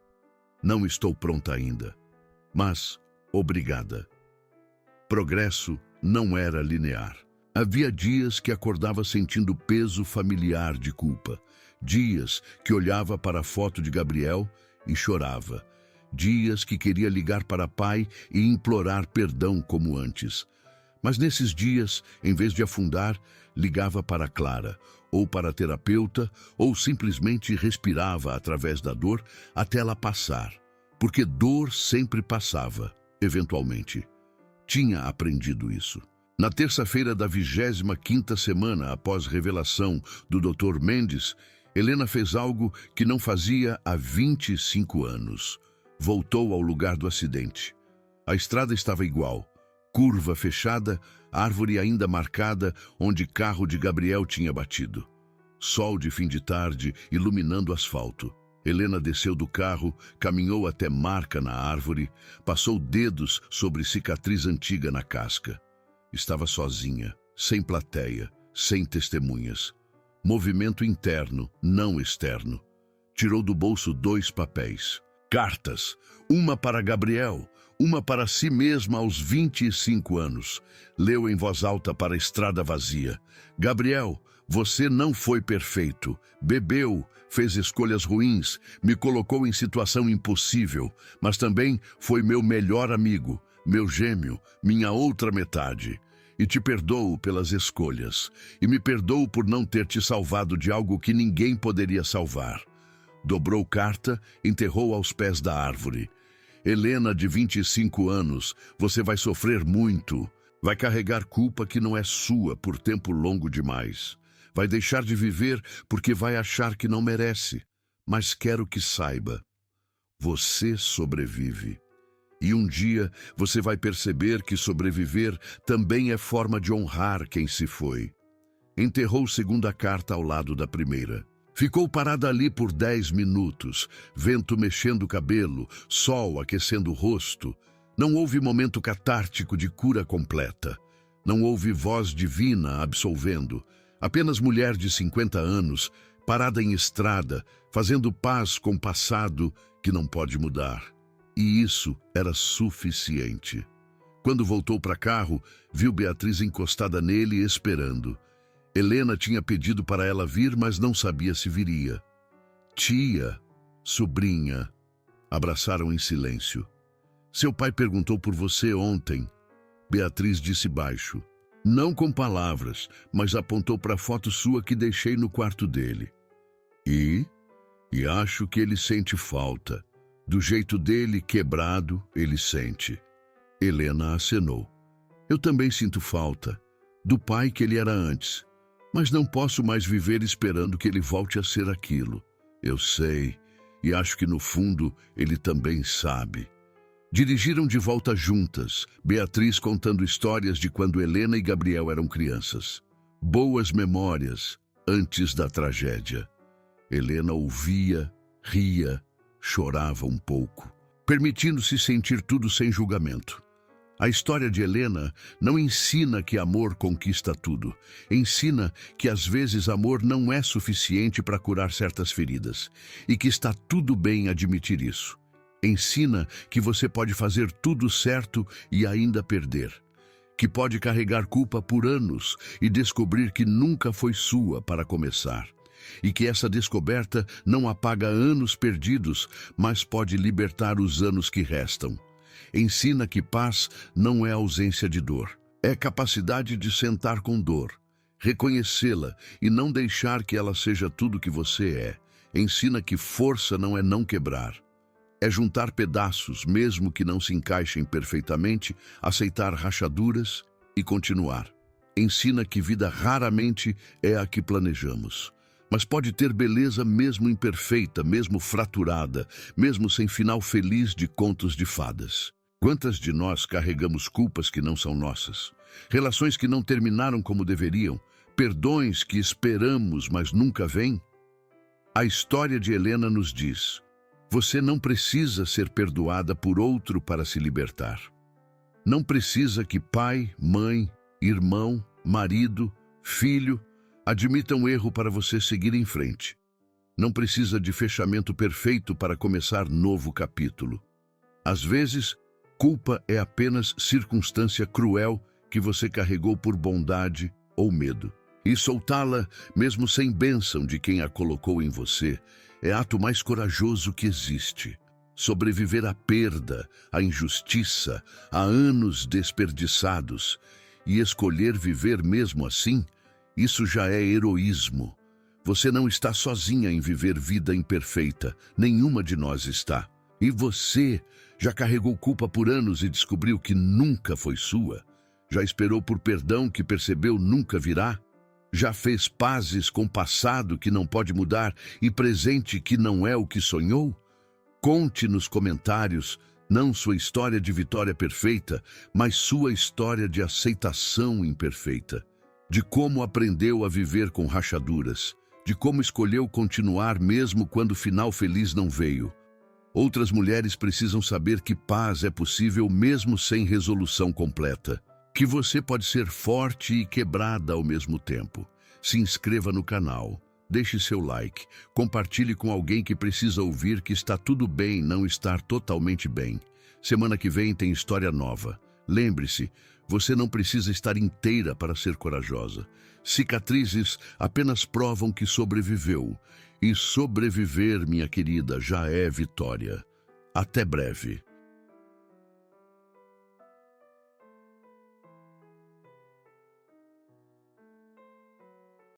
Não estou pronta ainda, mas obrigada. Progresso não era linear. Havia dias que acordava sentindo peso familiar de culpa. Dias que olhava para a foto de Gabriel e chorava. Dias que queria ligar para pai e implorar perdão como antes. Mas nesses dias, em vez de afundar, ligava para Clara, ou para a terapeuta, ou simplesmente respirava através da dor até ela passar. Porque dor sempre passava, eventualmente. Tinha aprendido isso. Na terça-feira da 25ª semana após revelação do Dr. Mendes, Helena fez algo que não fazia há 25 anos. Voltou ao lugar do acidente. A estrada estava igual. Curva fechada, árvore ainda marcada onde carro de Gabriel tinha batido. Sol de fim de tarde iluminando o asfalto. Helena desceu do carro, caminhou até marca na árvore, passou dedos sobre cicatriz antiga na casca. Estava sozinha, sem plateia, sem testemunhas. Movimento interno, não externo. Tirou do bolso 2 papéis. Cartas, uma para Gabriel, uma para si mesma aos 25 anos. Leu em voz alta para a estrada vazia. Gabriel, você não foi perfeito. Bebeu, fez escolhas ruins, me colocou em situação impossível, mas também foi meu melhor amigo, meu gêmeo, minha outra metade. E te perdoo pelas escolhas, e me perdoo por não ter te salvado de algo que ninguém poderia salvar. Dobrou carta, enterrou aos pés da árvore. Helena, de 25 anos, você vai sofrer muito. Vai carregar culpa que não é sua por tempo longo demais. Vai deixar de viver porque vai achar que não merece. Mas quero que saiba, você sobrevive. E um dia você vai perceber que sobreviver também é forma de honrar quem se foi. Enterrou segunda carta ao lado da primeira. Ficou parada ali por 10 minutos, vento mexendo o cabelo, sol aquecendo o rosto. Não houve momento catártico de cura completa. Não houve voz divina absolvendo. Apenas mulher de 50 anos, parada em estrada, fazendo paz com o passado que não pode mudar. E isso era suficiente. Quando voltou para carro, viu Beatriz encostada nele esperando. Helena tinha pedido para ela vir, mas não sabia se viria. Tia, sobrinha, abraçaram em silêncio. Seu pai perguntou por você ontem. Beatriz disse baixo. Não com palavras, mas apontou para a foto sua que deixei no quarto dele. E acho que ele sente falta. Do jeito dele, quebrado, ele sente. Helena acenou. Eu também sinto falta, do pai que ele era antes. Mas não posso mais viver esperando que ele volte a ser aquilo. Eu sei, e acho que no fundo ele também sabe. Dirigiram de volta juntas, Beatriz contando histórias de quando Helena e Gabriel eram crianças. Boas memórias, antes da tragédia. Helena ouvia, ria, chorava um pouco, permitindo-se sentir tudo sem julgamento. A história de Helena não ensina que amor conquista tudo. Ensina que às vezes amor não é suficiente para curar certas feridas e que está tudo bem admitir isso. Ensina que você pode fazer tudo certo e ainda perder. Que pode carregar culpa por anos e descobrir que nunca foi sua para começar. E que essa descoberta não apaga anos perdidos, mas pode libertar os anos que restam. Ensina que paz não é ausência de dor. É capacidade de sentar com dor, reconhecê-la e não deixar que ela seja tudo que você é. Ensina que força não é não quebrar. É juntar pedaços, mesmo que não se encaixem perfeitamente, aceitar rachaduras e continuar. Ensina que vida raramente é a que planejamos. Mas pode ter beleza mesmo imperfeita, mesmo fraturada, mesmo sem final feliz de contos de fadas. Quantas de nós carregamos culpas que não são nossas? Relações que não terminaram como deveriam? Perdões que esperamos, mas nunca vêm? A história de Helena nos diz: você não precisa ser perdoada por outro para se libertar. Não precisa que pai, mãe, irmão, marido, filho admitam erro para você seguir em frente. Não precisa de fechamento perfeito para começar novo capítulo. Às vezes, culpa é apenas circunstância cruel que você carregou por bondade ou medo. E soltá-la, mesmo sem bênção de quem a colocou em você, é ato mais corajoso que existe. Sobreviver à perda, à injustiça, a anos desperdiçados e escolher viver mesmo assim, isso já é heroísmo. Você não está sozinha em viver vida imperfeita. Nenhuma de nós está. E você já carregou culpa por anos e descobriu que nunca foi sua? Já esperou por perdão que percebeu nunca virá? Já fez pazes com passado que não pode mudar e presente que não é o que sonhou? Conte nos comentários, não sua história de vitória perfeita, mas sua história de aceitação imperfeita. De como aprendeu a viver com rachaduras, de como escolheu continuar mesmo quando o final feliz não veio. Outras mulheres precisam saber que paz é possível mesmo sem resolução completa, que você pode ser forte e quebrada ao mesmo tempo. Se inscreva no canal, Deixe seu like, compartilhe com alguém que precisa ouvir que está tudo bem não estar totalmente bem. Semana que vem tem história nova. Lembre-se, você não precisa estar inteira para ser corajosa. Cicatrizes apenas provam que sobreviveu. E sobreviver, minha querida, já é vitória. Até breve.